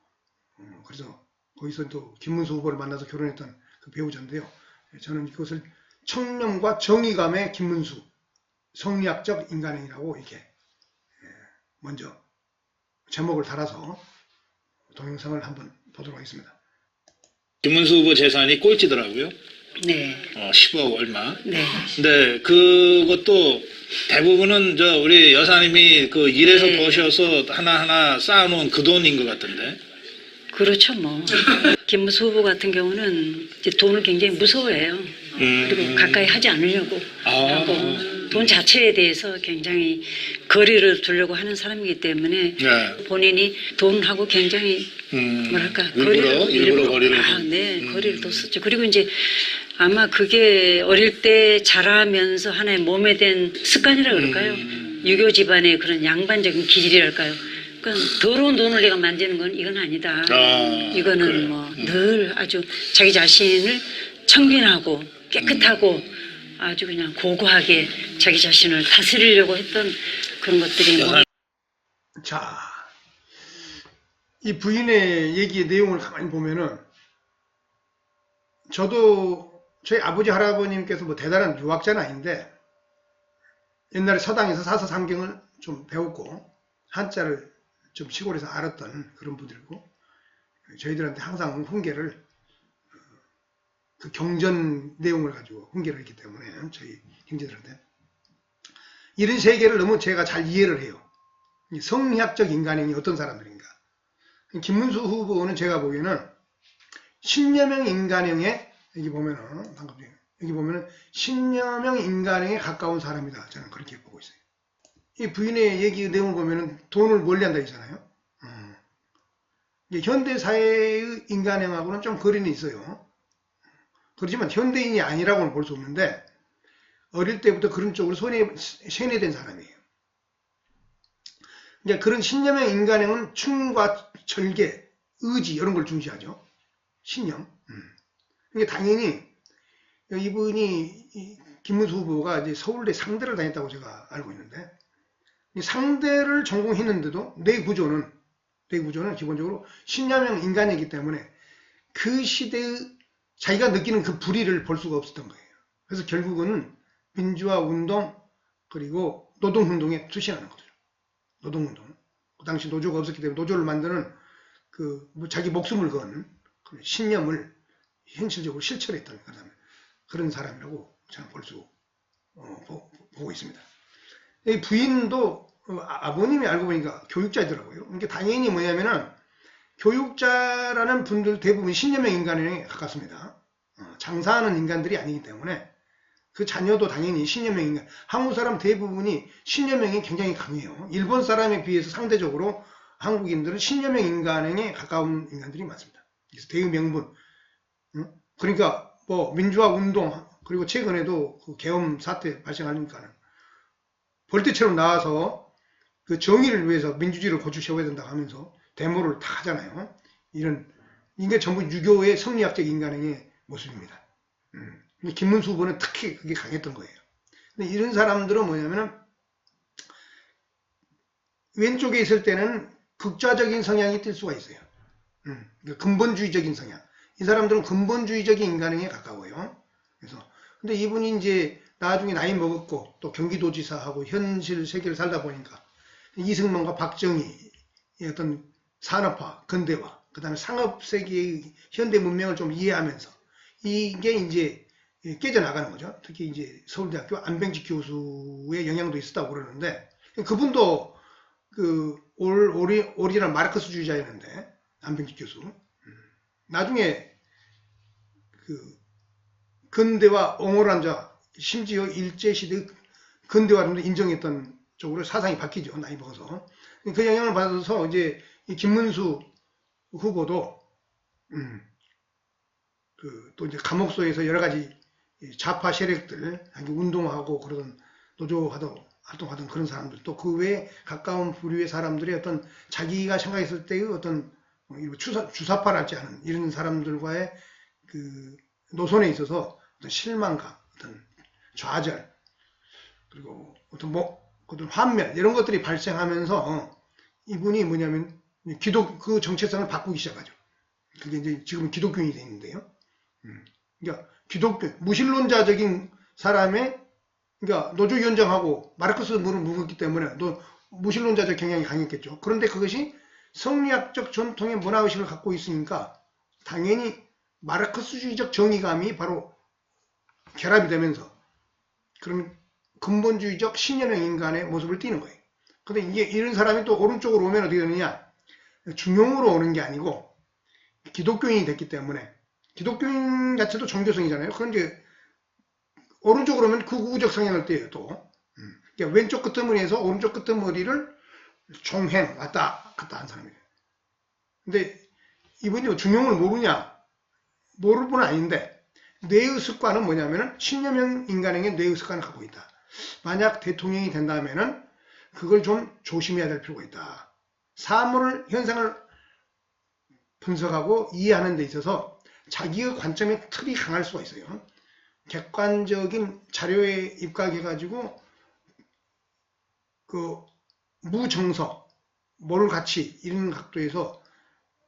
그래서 거기서 또 김문수 후보를 만나서 결혼했던 그 배우자인데요. 저는 이것을 청렴과 정의감의 김문수, 성리학적 인간행이라고 이렇게 먼저 제목을 달아서 동영상을 한번 보도록 하겠습니다. 김문수 후보 재산이 꼴찌더라고요. 네. 10억 얼마. 네. 근데 그것도 대부분은 우리 여사님이 그 일해서 네. 버셔서 하나하나 쌓아놓은 그 돈인 것 같던데. 그렇죠, 뭐. 김문수 후보 같은 경우는 이제 돈을 굉장히 무서워해요. 그리고 가까이 하지 않으려고 하고, 돈 자체에 대해서 굉장히 거리를 두려고 하는 사람이기 때문에 네. 본인이 돈하고 굉장히 뭐랄까 일부러 거리를 네, 거리를 뒀었죠. 그리고 이제 아마 그게 어릴 때 자라면서 하나의 몸에 된 습관이라 그럴까요? 유교 집안의 그런 양반적인 기질이랄까요? 그러니까 더러운 돈을 내가 만지는 건 이건 아니다. 이거는 그래. 뭐 늘 아주 자기 자신을 청빈하고 깨끗하고 아주 그냥 고고하게 자기 자신을 다스리려고 했던 그런 것들이 뭐. 자, 이 부인의 얘기의 내용을 가만히 보면은 저도 저희 아버지 할아버님께서 뭐 대단한 유학자는 아닌데 옛날에 서당에서 사서삼경을 좀 배웠고 한자를 좀 시골에서 알았던 그런 분들이고 저희들한테 항상 훈계를 그 경전 내용을 가지고 훈계를 했기 때문에 저희 형제들한테 이런 세계를 너무 제가 잘 이해를 해요. 성리학적 인간행이 어떤 사람들인가. 김문수 후보는 제가 보기에는 신념형 인간행에 여기 보면은 신념형 인간행에 가까운 사람이다. 저는 그렇게 보고 있어요. 이 부인의 얘기 내용을 보면은 돈을 멀리한다 했잖아요. 현대 사회의 인간행하고는 좀 거리는 있어요. 그렇지만 현대인이 아니라고는 볼 수 없는데 어릴 때부터 그런 쪽으로 세뇌된 사람이에요. 이제 그런 신념형 인간형은 춤과 절개, 의지 이런 걸 중시하죠. 신념. 이게 당연히 이분이 김문수 후보가 이제 서울대 상대를 다녔다고 제가 알고 있는데 이 상대를 전공했는데도 뇌 구조는 기본적으로 신념형 인간이기 때문에 그 시대의 자기가 느끼는 그 불의를 볼 수가 없었던 거예요. 그래서 결국은 민주화 운동 그리고 노동운동에 투신하는 거죠. 노동운동. 그 당시 노조가 없었기 때문에 노조를 만드는 자기 목숨을 건 그 신념을 현실적으로 실천했던 그런 사람이라고 저는 보고 있습니다. 이 부인도 아버님이 알고 보니까 교육자이더라고요. 그러니까 당연히 뭐냐면은 교육자라는 분들 대부분 신념형 인간에 가깝습니다. 장사하는 인간들이 아니기 때문에 그 자녀도 당연히 신념형 인간. 한국 사람 대부분이 신념형이 굉장히 강해요. 일본 사람에 비해서 상대적으로 한국인들은 신념형 인간에 가까운 인간들이 많습니다. 그래서 대의 명분. 그러니까 뭐 민주화 운동 그리고 최근에도 그 계엄 사태 발생하니까는 벌떼처럼 나와서 그 정의를 위해서 민주주의를 고쳐 세워야 된다고 하면서 데모를 다 하잖아요. 이게 전부 유교의 성리학적 인간의 모습입니다. 김문수 후보는 특히 그게 강했던 거예요. 근데 이런 사람들은 뭐냐면은 왼쪽에 있을 때는 극좌적인 성향이 뜰 수가 있어요. 근본주의적인 성향. 이 사람들은 근본주의적인 인간에 가까워요. 그래서 근데 이분이 이제 나중에 나이 먹었고 또 경기도지사하고 현실 세계를 살다 보니까 이승만과 박정희의 어떤 산업화, 근대화, 그 다음에 상업 세계의 현대 문명을 좀 이해하면서 이게 이제 깨져나가는 거죠. 특히 이제 서울대학교 안병직 교수의 영향도 있었다고 그러는데 그분도 오리지널 마르크스주의자였는데 안병직 교수. 나중에 근대화 옹호한 자, 심지어 일제시대 근대화를 인정했던 쪽으로 사상이 바뀌죠. 나이 먹어서. 그 영향을 받아서 이제 이 김문수 후보도 또 이제 감옥소에서 여러 가지 좌파 세력들, 운동하고 그러던 활동하던 그런 사람들, 또 그 외에 가까운 부류의 사람들의 어떤 자기가 생각했을 때의 어떤 주사파랄지 않은 이런 사람들과의 그 노선에 있어서 어떤 실망감, 어떤 좌절, 그리고 어떤 환멸 이런 것들이 발생하면서 이분이 뭐냐면 그 정체성을 바꾸기 시작하죠. 그게 이제 지금 기독교인이 돼 있는데요. 그러니까 기독교 무신론자적인 사람의 그러니까 노조위원장하고 마르크스 문을 묵었기 때문에 무신론자적 경향이 강했겠죠. 그런데 그것이 성리학적 전통의 문화의식을 갖고 있으니까 당연히 마르크스주의적 정의감이 바로 결합이 되면서 그런 근본주의적 신념형 인간의 모습을 띠는 거예요. 근데 이게 이런 사람이 또 오른쪽으로 오면 어떻게 되느냐? 중용으로 오는 게 아니고 기독교인이 됐기 때문에 기독교인 자체도 종교성이잖아요. 그런데 오른쪽으로 오면 극우적 성향을 띠어요. 또 그러니까 왼쪽 끄트머리에서 오른쪽 끄트머리를 종행 왔다 갔다 한 사람이에요. 근데 이분이 중용을 모르냐? 모를 분은 아닌데 뇌의 습관은 뭐냐면은 신념형 인간에게 뇌의 습관을 갖고 있다. 만약 대통령이 된다면은 그걸 좀 조심해야 될 필요가 있다. 사물 현상을 분석하고 이해하는 데 있어서 자기의 관점의 틀이 강할 수가 있어요. 객관적인 자료에 입각해가지고 그 무정서, 모럴 가치 이런 각도에서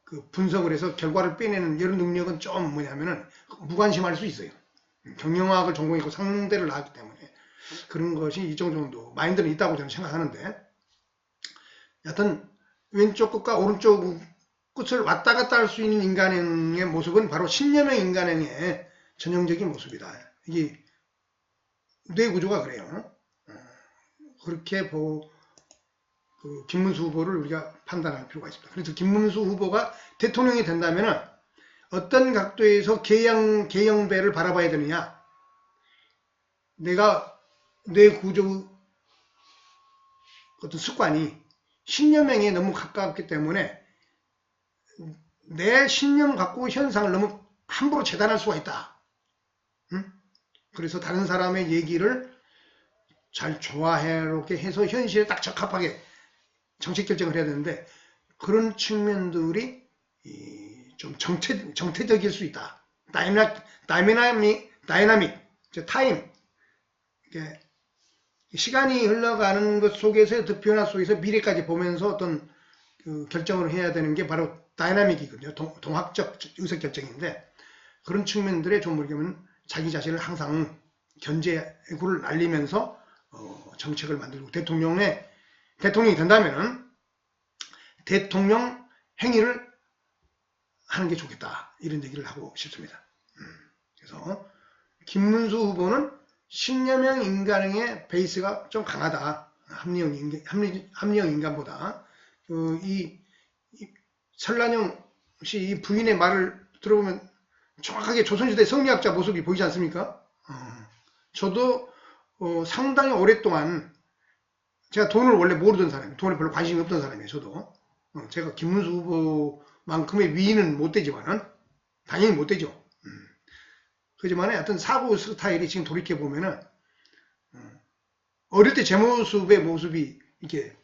그 분석을 해서 결과를 빼내는 이런 능력은 좀 뭐냐면은 무관심할 수 있어요. 경영학을 전공했고 상대를 나왔기 때문에 그런 것이 일정 정도 마인드는 있다고 저는 생각하는데 여하튼 왼쪽 끝과 오른쪽 끝을 왔다 갔다 할 수 있는 인간의 모습은 바로 신념형 인간의 전형적인 모습이다. 이게 뇌 구조가 그래요. 그렇게 김문수 후보를 우리가 판단할 필요가 있습니다. 그래서 김문수 후보가 대통령이 된다면 어떤 각도에서 개영배를 바라봐야 되느냐? 내가 뇌 구조 어떤 습관이 신념형에 너무 가깝기 때문에 내 신념 갖고 현상을 너무 함부로 재단할 수가 있다. 그래서 다른 사람의 얘기를 잘 조화해롭게 해서 현실에 딱 적합하게 정책 결정을 해야 되는데 그런 측면들이 좀 정태적일 수 있다. 다이나믹, 타임, 이게 시간이 흘러가는 것 속에서 어떤 변화 속에서 미래까지 보면서 어떤 그 결정을 해야 되는 게 바로 다이나믹이거든요. 동학적 의사결정인데 그런 측면들에 좀 뭐냐면 자기 자신을 항상 견제구를 날리면서 정책을 만들고 대통령이 된다면은 대통령 행위를 하는 게 좋겠다 이런 얘기를 하고 싶습니다. 그래서 김문수 후보는 신념형 인간의 베이스가 좀 강하다. 합리형 인간보다 이 설란영 씨 이 부인의 말을 들어보면 정확하게 조선시대 성리학자 모습이 보이지 않습니까? 저도 상당히 오랫동안 제가 돈을 원래 모르던 사람이에요. 돈에 별로 관심이 없던 사람이에요. 저도 제가 김문수 후보만큼의 위인은 못 되지만은 당연히 못 되죠. 그렇지만 어떤 사고 스타일이 지금 돌이켜 보면은 어릴 때 제 모습이 이렇게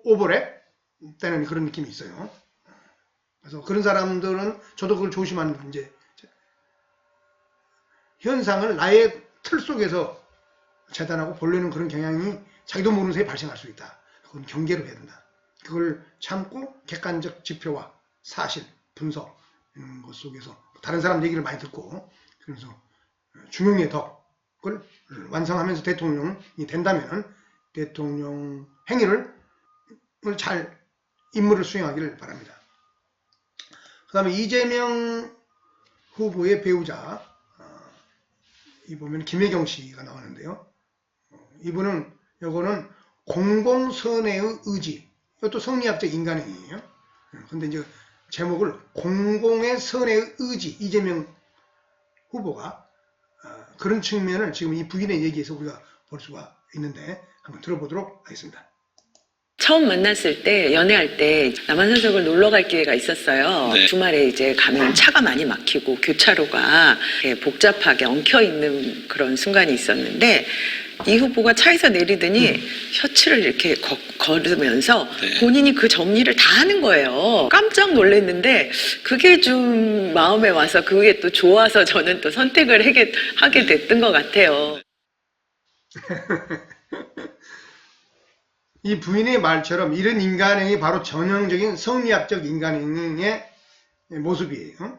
오버랩 되는 그런 느낌이 있어요. 그래서 그런 사람들은 저도 그걸 조심하는 이제 현상을 나의 틀 속에서 재단하고 보려는 그런 경향이 자기도 모르는 사이에 발생할 수 있다. 그건 경계로 해야 된다. 그걸 참고 객관적 지표와 사실, 분석 이런 것 속에서 다른 사람 얘기를 많이 듣고 그래서 중용의 덕을 완성하면서 대통령이 된다면 대통령 행위를 잘 임무를 수행하기를 바랍니다. 그 다음에 이재명 후보의 배우자 이 보면 김혜경 씨가 나오는데요. 요거는 공공선애의 의지. 이것도 성리학적 인간행위예요. 근데 이제 제목을 공공의 선의 의지 이재명 후보가 그런 측면을 지금 이 부인의 얘기에서 우리가 볼 수가 있는데 한번 들어보도록 하겠습니다. 처음 만났을 때 연애할 때 남한산성을 놀러 갈 기회가 있었어요. 네. 주말에 이제 가면 차가 많이 막히고 교차로가 이렇게 복잡하게 엉켜 있는 그런 순간이 있었는데 이 후보가 차에서 내리더니 셔츠를 이렇게 걸으면서 네. 본인이 그 정리를 다 하는 거예요. 깜짝 놀랐는데 그게 좀 마음에 와서 그게 또 좋아서 저는 또 선택을 하게 됐던 것 같아요. 이 부인의 말처럼 이런 인간행위 바로 전형적인 성리학적 인간행위의 모습이에요.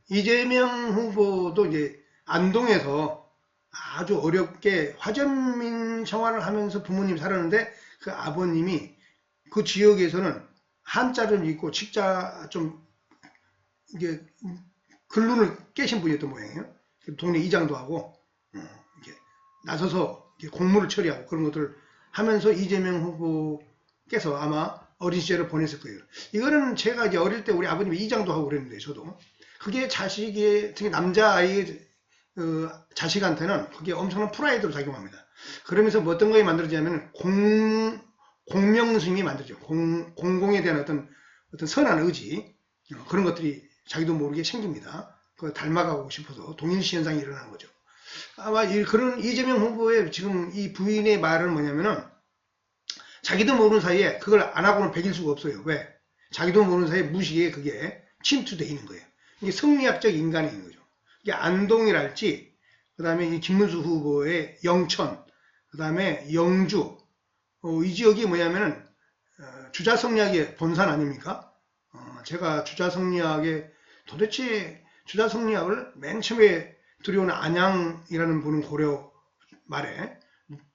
이재명 후보도 이제 안동에서 아주 어렵게 화전민 생활을 하면서 부모님 살았는데 그 아버님이 그 지역에서는 한자를 읽고 칙자 좀 이게 글눈을 깨신 분이었던 모양이에요. 동네 이장도 하고 이렇게 나서서 이렇게 공무를 처리하고 그런 것들을 하면서 이재명 후보께서 아마 어린 시절을 보냈을 거예요. 이거는 제가 이제 어릴 때 우리 아버님이 이장도 하고 그랬는데 저도 그게 자식의 특히 남자아이의 자식한테는 그게 엄청난 프라이드로 작용합니다. 그러면서 뭐 어떤 거에 만들어지냐면 공명심이 만들죠. 공공에 대한 어떤 선한 의지 그런 것들이 자기도 모르게 생깁니다. 그걸 닮아가고 싶어서 동일시 현상이 일어나는 거죠. 아마 그런 이재명 후보의 지금 이 부인의 말은 뭐냐면은 자기도 모르는 사이에 그걸 안 하고는 배길 수가 없어요. 왜? 자기도 모르는 사이에 무식에 그게 침투되어 있는 거예요. 이게 성리학적 인간인 거죠. 이게 안동이랄지, 그 다음에 이 김문수 후보의 영천, 그 다음에 영주, 이 지역이 뭐냐면은, 주자성리학의 본산 아닙니까? 제가 주자성리학의, 도대체 주자성리학을 맨 처음에 들여온 안양이라는 분은 고려 말에,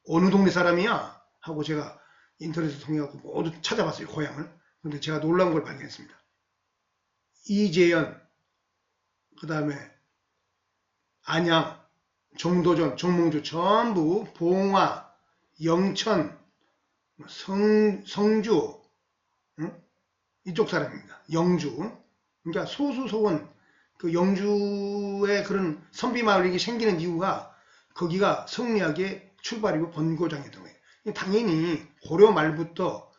어느 동네 사람이야? 하고 제가 인터넷을 통해서 모두 찾아봤어요, 고향을. 근데 제가 놀라운 걸 발견했습니다. 이재현, 그 다음에 안양, 정도전, 정몽주 전부 봉화, 영천, 성주 이쪽 사람입니다. 영주. 그러니까 소수소원 그 영주의 그런 선비마을이 생기는 이유가 거기가 성리학의 출발이고 본고장이었던 거예요. 당연히 고려 말부터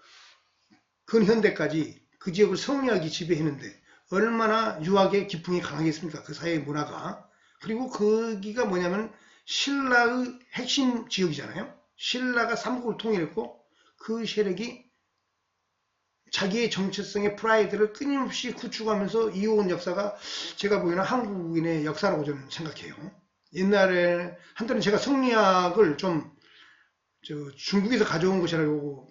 근현대까지 그 지역을 성리학이 지배했는데 얼마나 유학의 기풍이 강하겠습니까? 그 사회의 문화가. 그리고 거기가 뭐냐면 신라의 핵심 지역이잖아요. 신라가 삼국을 통일했고 그 세력이 자기의 정체성의 프라이드를 끊임없이 구축하면서 이어온 역사가 제가 보기에는 한국인의 역사라고 저는 생각해요. 옛날에 한때는 제가 성리학을 좀 중국에서 가져온 것이라고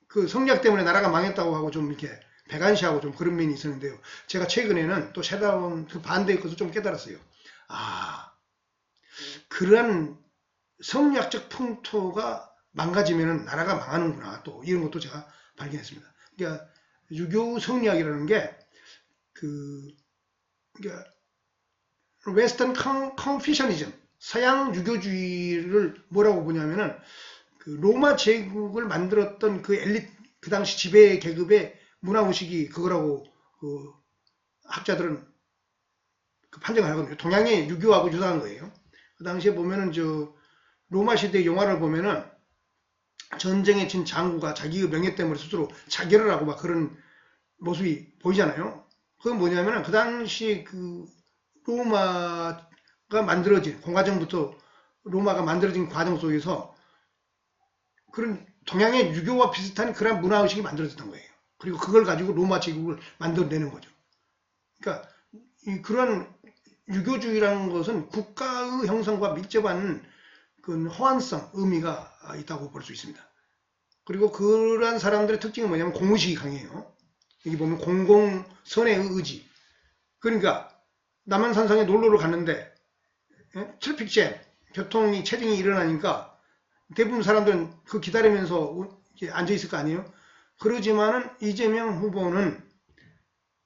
그 성리학 때문에 나라가 망했다고 하고 좀 이렇게 배관시하고 좀 그런 면이 있었는데요. 제가 최근에는 또 새로운 그 반대의 것을 좀 깨달았어요. 아, 그런 성리학적 풍토가 망가지면 나라가 망하는구나. 또 이런 것도 제가 발견했습니다. 그러니까 유교 성리학이라는 게 그러니까 웨스턴 컨피셔니즘, 서양 유교주의를 뭐라고 보냐면은 그 로마 제국을 만들었던 그 엘리트, 그 당시 지배 계급의 문화의식이 그거라고 그 학자들은 그 판정을 하거든요. 동양의 유교하고 유사한 거예요. 그 당시에 보면은 로마 시대 영화를 보면은 전쟁에 진 장구가 자기의 명예 때문에 스스로 자결을 하고 막 그런 모습이 보이잖아요. 그건 뭐냐면은 그 당시 그 로마가 만들어진, 공화정부터 로마가 만들어진 과정 속에서 그런 동양의 유교와 비슷한 그런 문화의식이 만들어졌던 거예요. 그리고 그걸 가지고 로마 제국을 만들어내는 거죠. 그러니까 그런 유교주의라는 것은 국가의 형성과 밀접한 그 호환성, 의미가 있다고 볼 수 있습니다. 그리고 그러한 사람들의 특징은 뭐냐면 공의식이 강해요. 여기 보면 공공선의 의지. 그러니까 남한산성에 놀러를 갔는데 트래픽잼, 교통이 체증이 일어나니까 대부분 사람들은 그 기다리면서 앉아 있을 거 아니에요. 그러지만은 이재명 후보는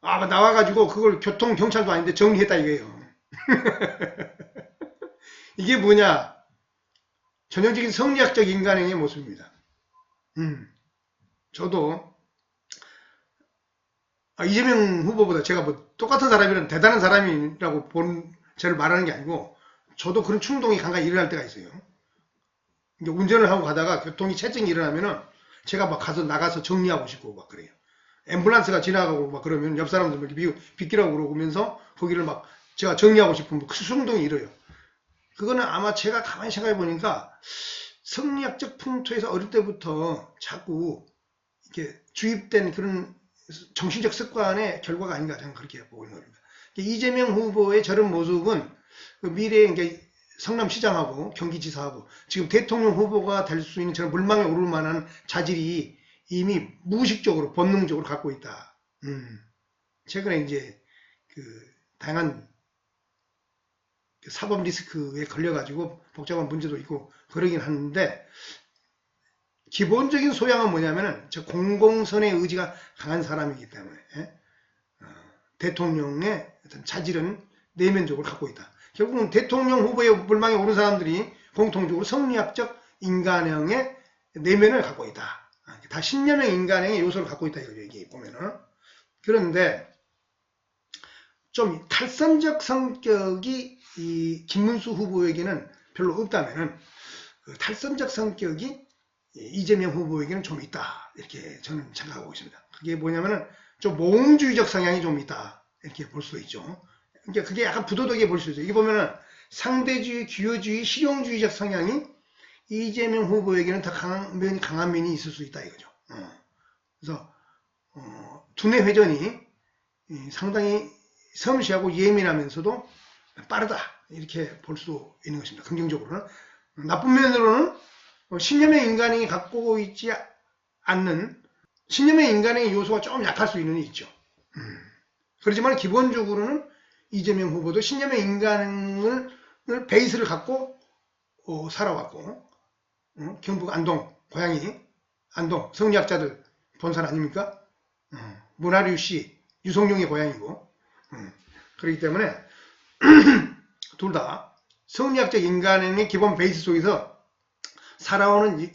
나와가지고 그걸 교통 경찰도 아닌데 정리했다 이거예요. 이게 뭐냐? 전형적인 성리학적 인간행위의 모습입니다. 저도 이재명 후보보다 제가 뭐 똑같은 사람이란 대단한 사람이라고 본 저를 말하는 게 아니고 저도 그런 충동이 간간히 일어날 때가 있어요. 운전을 하고 가다가 교통이 체증이 일어나면은 제가 막 나가서 정리하고 싶고 막 그래요. 앰뷸런스가 지나가고 막 그러면 옆 사람들 이렇게 비키라고 그러면서 거기를 막 제가 정리하고 싶은 그 충동이 일어요. 그거는 아마 제가 가만히 생각해 보니까 성리학적 풍토에서 어릴 때부터 자꾸 이렇게 주입된 그런 정신적 습관의 결과가 아닌가 저는 그렇게 보고 있는 겁니다. 이재명 후보의 저런 모습은 미래에 성남시장하고 경기지사하고 지금 대통령 후보가 될 수 있는 저런 물망에 오를 만한 자질이 이미 무의식적으로 본능적으로 갖고 있다. 최근에 이제 다양한 사법 리스크에 걸려가지고 복잡한 문제도 있고 그러긴 하는데 기본적인 소양은 뭐냐면은 저 공공선의 의지가 강한 사람이기 때문에 대통령의 어떤 자질은 내면적으로 갖고 있다. 결국은 대통령 후보의 물망에 오른 사람들이 공통적으로 성리학적 인간형의 내면을 갖고 있다. 다 신념형 인간형의 요소를 갖고 있다 이거죠. 여기 보면은. 그런데 좀 탈선적 성격이 이 김문수 후보에게는 별로 없다면은 그 탈선적 성격이 이재명 후보에게는 좀 있다. 이렇게 저는 생각하고 있습니다. 그게 뭐냐면은 좀 모험주의적 성향이 좀 있다. 이렇게 볼 수 있죠. 그러니까 그게 약간 부도덕해 볼 수 있어요. 이게 보면은 상대주의, 규효주의, 실용주의적 성향이 이재명 후보에게는 더 강한 면이 있을 수 있다 이거죠. 그래서 두뇌 회전이 상당히 섬세하고 예민하면서도 빠르다 이렇게 볼 수 있는 것입니다. 긍정적으로는. 나쁜 면으로는 신념의 인간행위 갖고 있지 않는 신념의 인간행위 요소가 좀 약할 수 있는 게 있죠. 그렇지만 기본적으로는 이재명 후보도 신념의 인간을 베이스를 갖고 살아왔고 경북 안동, 고향이 안동 성리학자들 본산 아닙니까? 문하류 씨, 유성룡의 고향이고 그렇기 때문에 둘 다 성리학적 인간행위의 기본 베이스 속에서 살아오는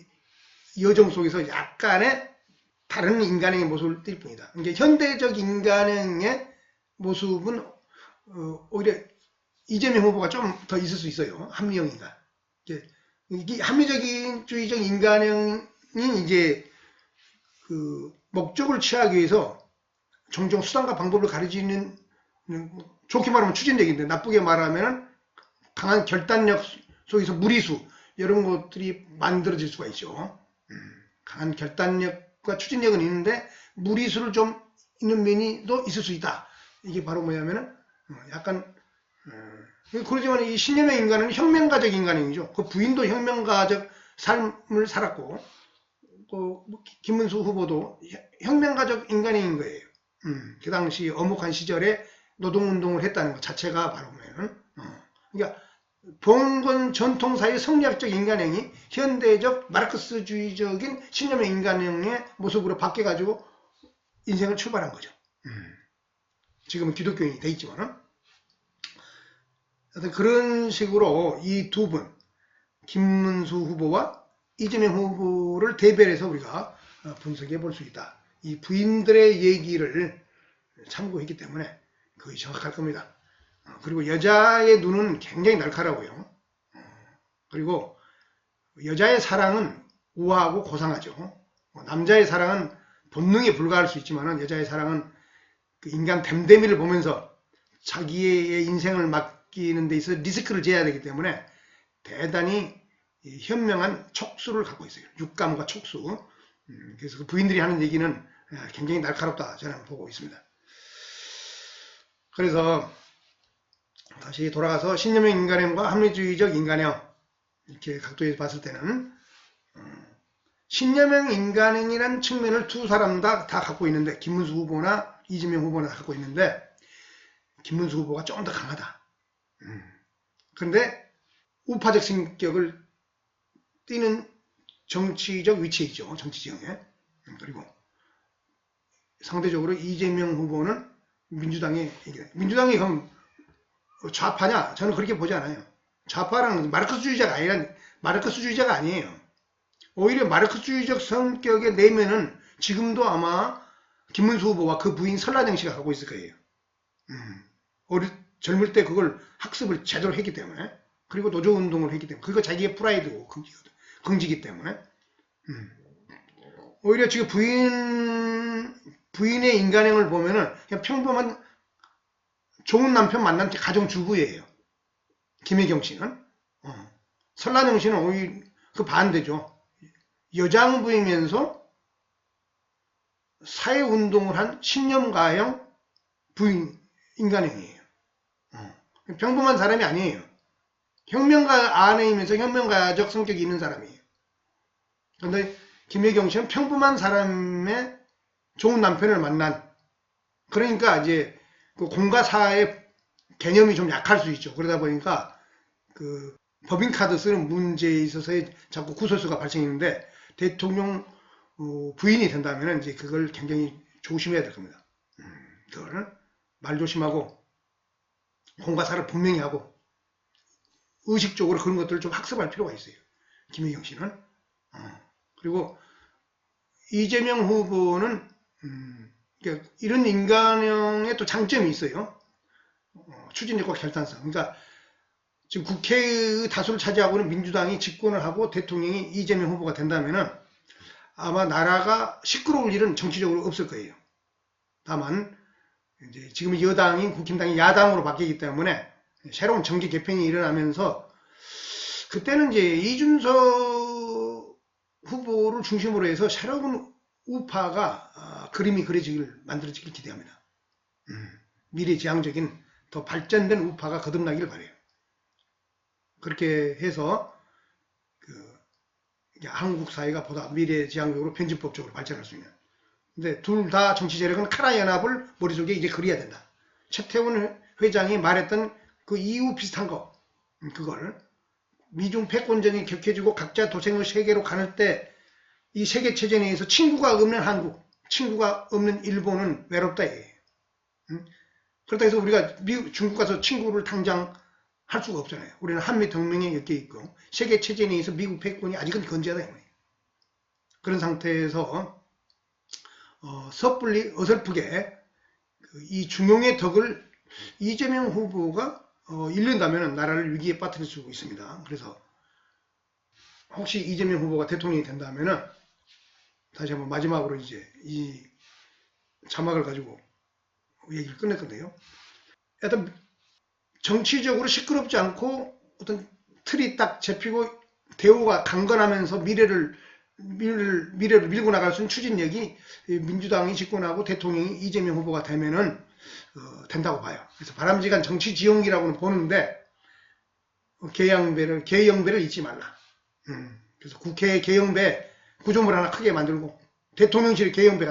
여정 속에서 약간의 다른 인간행위의 모습을 띌 뿐이다. 그러니까 현대적 인간행위의 모습은 오히려 이재명 후보가 좀 더 있을 수 있어요. 합리형 인간. 이게 합리적인 주의적 인간형이 이제 그 목적을 취하기 위해서 종종 수단과 방법을 가르치는 좋게 말하면 추진력인데 나쁘게 말하면 강한 결단력 속에서 무리수, 이런 것들이 만들어질 수가 있죠. 강한 결단력과 추진력은 있는데 무리수를 좀 있는 면이 또 있을 수 있다. 이게 바로 뭐냐면은 약간 그러지만 이 신념의 인간은 혁명가적 인간이죠. 그 부인도 혁명가적 삶을 살았고 또 김문수 후보도 혁명가적 인간인 거예요. 그 당시 엄혹한 시절에 노동운동을 했다는 것 자체가 바로 뭐냐면 그러니까 봉건 전통사의 성리학적 인간행이 현대적 마르크스주의적인 신념의 인간행의 모습으로 바뀌어가지고 인생을 출발한 거죠. 지금은 기독교인이 돼 있지만은 그런 식으로 이 두 분, 김문수 후보와 이재명 후보를 대별해서 우리가 분석해 볼 수 있다. 이 부인들의 얘기를 참고했기 때문에 거의 정확할 겁니다. 그리고 여자의 눈은 굉장히 날카로워요. 그리고 여자의 사랑은 우아하고 고상하죠. 남자의 사랑은 본능에 불과할 수 있지만 여자의 사랑은 그 인간 댐댐이를 보면서 자기의 인생을 맡기는 데 있어 리스크를 져야 되기 때문에 대단히 현명한 촉수를 갖고 있어요. 육감과 촉수. 그래서 그 부인들이 하는 얘기는 굉장히 날카롭다 저는 보고 있습니다. 그래서 다시 돌아가서 신념의 인간형과 합리주의적 인간형 이렇게 각도에서 봤을 때는 신념형 인간형이라는 측면을 두 사람 다 갖고 있는데 김문수 후보나 이재명 후보나 다 갖고 있는데 김문수 후보가 조금 더 강하다. 그런데 우파적 성격을 띠는 정치적 위치에 있죠. 정치 지형에. 그리고 상대적으로 이재명 후보는 민주당이 그럼 좌파냐? 저는 그렇게 보지 않아요. 좌파라는 마르크스주의자가 아니에요. 오히려 마르크스주의적 성격의 내면은 지금도 아마 김문수 후보와 그 부인 설라정 씨가 갖고 있을 거예요. 젊을 때 그걸 학습을 제대로 했기 때문에 그리고 노조운동을 했기 때문에 그거 자기의 프라이드고 긍지기 때문에 오히려 지금 부인의 인간형을 보면은 그냥 평범한 좋은 남편 만난 가정주부예요. 김혜경 씨는. 설란영 씨는 오히려 그 반대죠. 여장부이면서 사회운동을 한 신념가형 부인 인간형이에요. 평범한 사람이 아니에요. 혁명가 안에이면서 혁명가적 성격이 있는 사람이에요. 그런데 김혜경 씨는 평범한 사람의 좋은 남편을 만난 그러니까 이제 그 공과사의 개념이 좀 약할 수 있죠. 그러다 보니까 그 법인카드 쓰는 문제에 있어서의 자꾸 구설수가 발생했는데 대통령 부인이 된다면 이제 그걸 굉장히 조심해야 될 겁니다. 그걸 말 조심하고 공과사를 분명히 하고 의식적으로 그런 것들을 좀 학습할 필요가 있어요. 김혜경 씨는. 그리고 이재명 후보는 그러니까 이런 인간형의 또 장점이 있어요. 추진력과 결단성. 그러니까 지금 국회의 다수를 차지하고는 민주당이 집권을 하고 대통령이 이재명 후보가 된다면은 아마 나라가 시끄러울 일은 정치적으로 없을 거예요. 다만 이제 지금 여당인 국힘당이 야당으로 바뀌기 때문에 새로운 정계 개편이 일어나면서 그때는 이제 이준석 후보를 중심으로 해서 새로운 우파가 그림이 만들어지길 기대합니다. 미래지향적인 더 발전된 우파가 거듭나기를 바라요. 그렇게 해서 한국 사회가 보다 미래지향적으로 편집법적으로 발전할 수 있는. 근데 둘 다 정치 세력은 카라 연합을 머릿속에 이제 그려야 된다. 최태원 회장이 말했던 그 이유 비슷한 거, 그걸 미중 패권전이 격해지고 각자 도생의 세계로 가는 때 이 세계체제에 의해서 친구가 없는 한국, 친구가 없는 일본은 외롭다 이거예요. 그렇다 해서 우리가 중국 가서 친구를 당장 할 수가 없잖아요. 우리는 한미 동맹에 엮여 있고 세계체제에 의해서 미국 패권이 아직은 건재하다 이거예요. 그런 상태에서 섣불리 어설프게 이 중용의 덕을 이재명 후보가 잃는다면 나라를 위기에 빠뜨릴 수 있습니다. 그래서 혹시 이재명 후보가 대통령이 된다면은 다시 한번 마지막으로 이제 이 자막을 가지고 얘기를 끝낼 건데요. 일단 정치적으로 시끄럽지 않고 어떤 틀이 딱 잡히고 대우가 강건하면서 미래를 밀고 나갈 수 있는 추진력이 민주당이 집권하고 대통령이 이재명 후보가 되면은 된다고 봐요. 그래서 바람직한 정치 지형이라고는 보는데 개영배를 잊지 말라. 그래서 국회 개영배 구조물 하나 크게 만들고 대통령실 개영배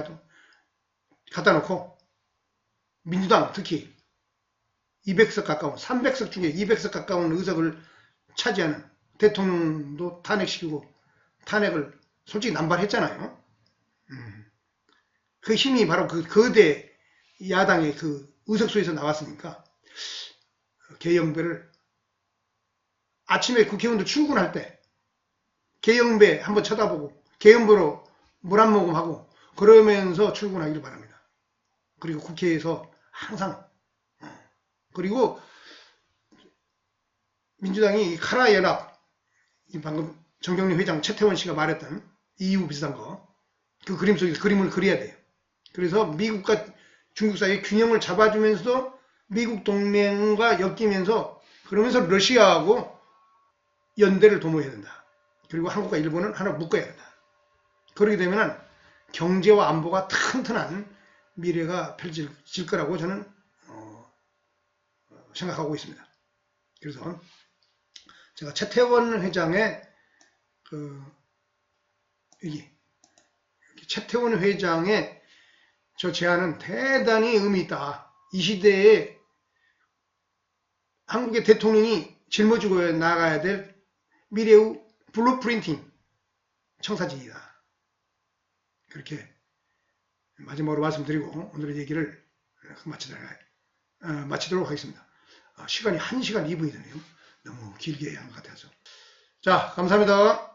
갖다 놓고 민주당 특히 200석 가까운 300석 중에 200석 가까운 의석을 차지하는 대통령도 탄핵시키고 탄핵을 솔직히 남발했잖아요. 그 힘이 바로 그 거대 야당의 그 의석수에서 나왔으니까 개영배를 아침에 국회의원들 출근할 때 개영배 한번 쳐다보고 개영배로 물 한 모금 하고 그러면서 출근하기를 바랍니다. 그리고 국회에서 항상 그리고 민주당이 카라 연합 방금 정경림 회장 최태원 씨가 말했던 EU 비슷한 거 그 그림 속에서 그림을 그려야 돼요. 그래서 미국과 중국 사이의 균형을 잡아주면서도 미국 동맹과 엮이면서 그러면서 러시아하고 연대를 도모해야 된다. 그리고 한국과 일본은 하나 묶어야 된다. 그렇게 되면 경제와 안보가 튼튼한 미래가 펼쳐질 거라고 저는 생각하고 있습니다. 그래서 제가 최태원 회장의 최태원 회장의 저 제안은 대단히 의미 있다. 이 시대에 한국의 대통령이 짊어지고 나가야 될 미래의 블루프린팅 청사진이다. 그렇게 마지막으로 말씀드리고 오늘의 얘기를 마치도록 하겠습니다. 시간이 1시간 2분이 되네요. 너무 길게 한 것 같아서. 자, 감사합니다.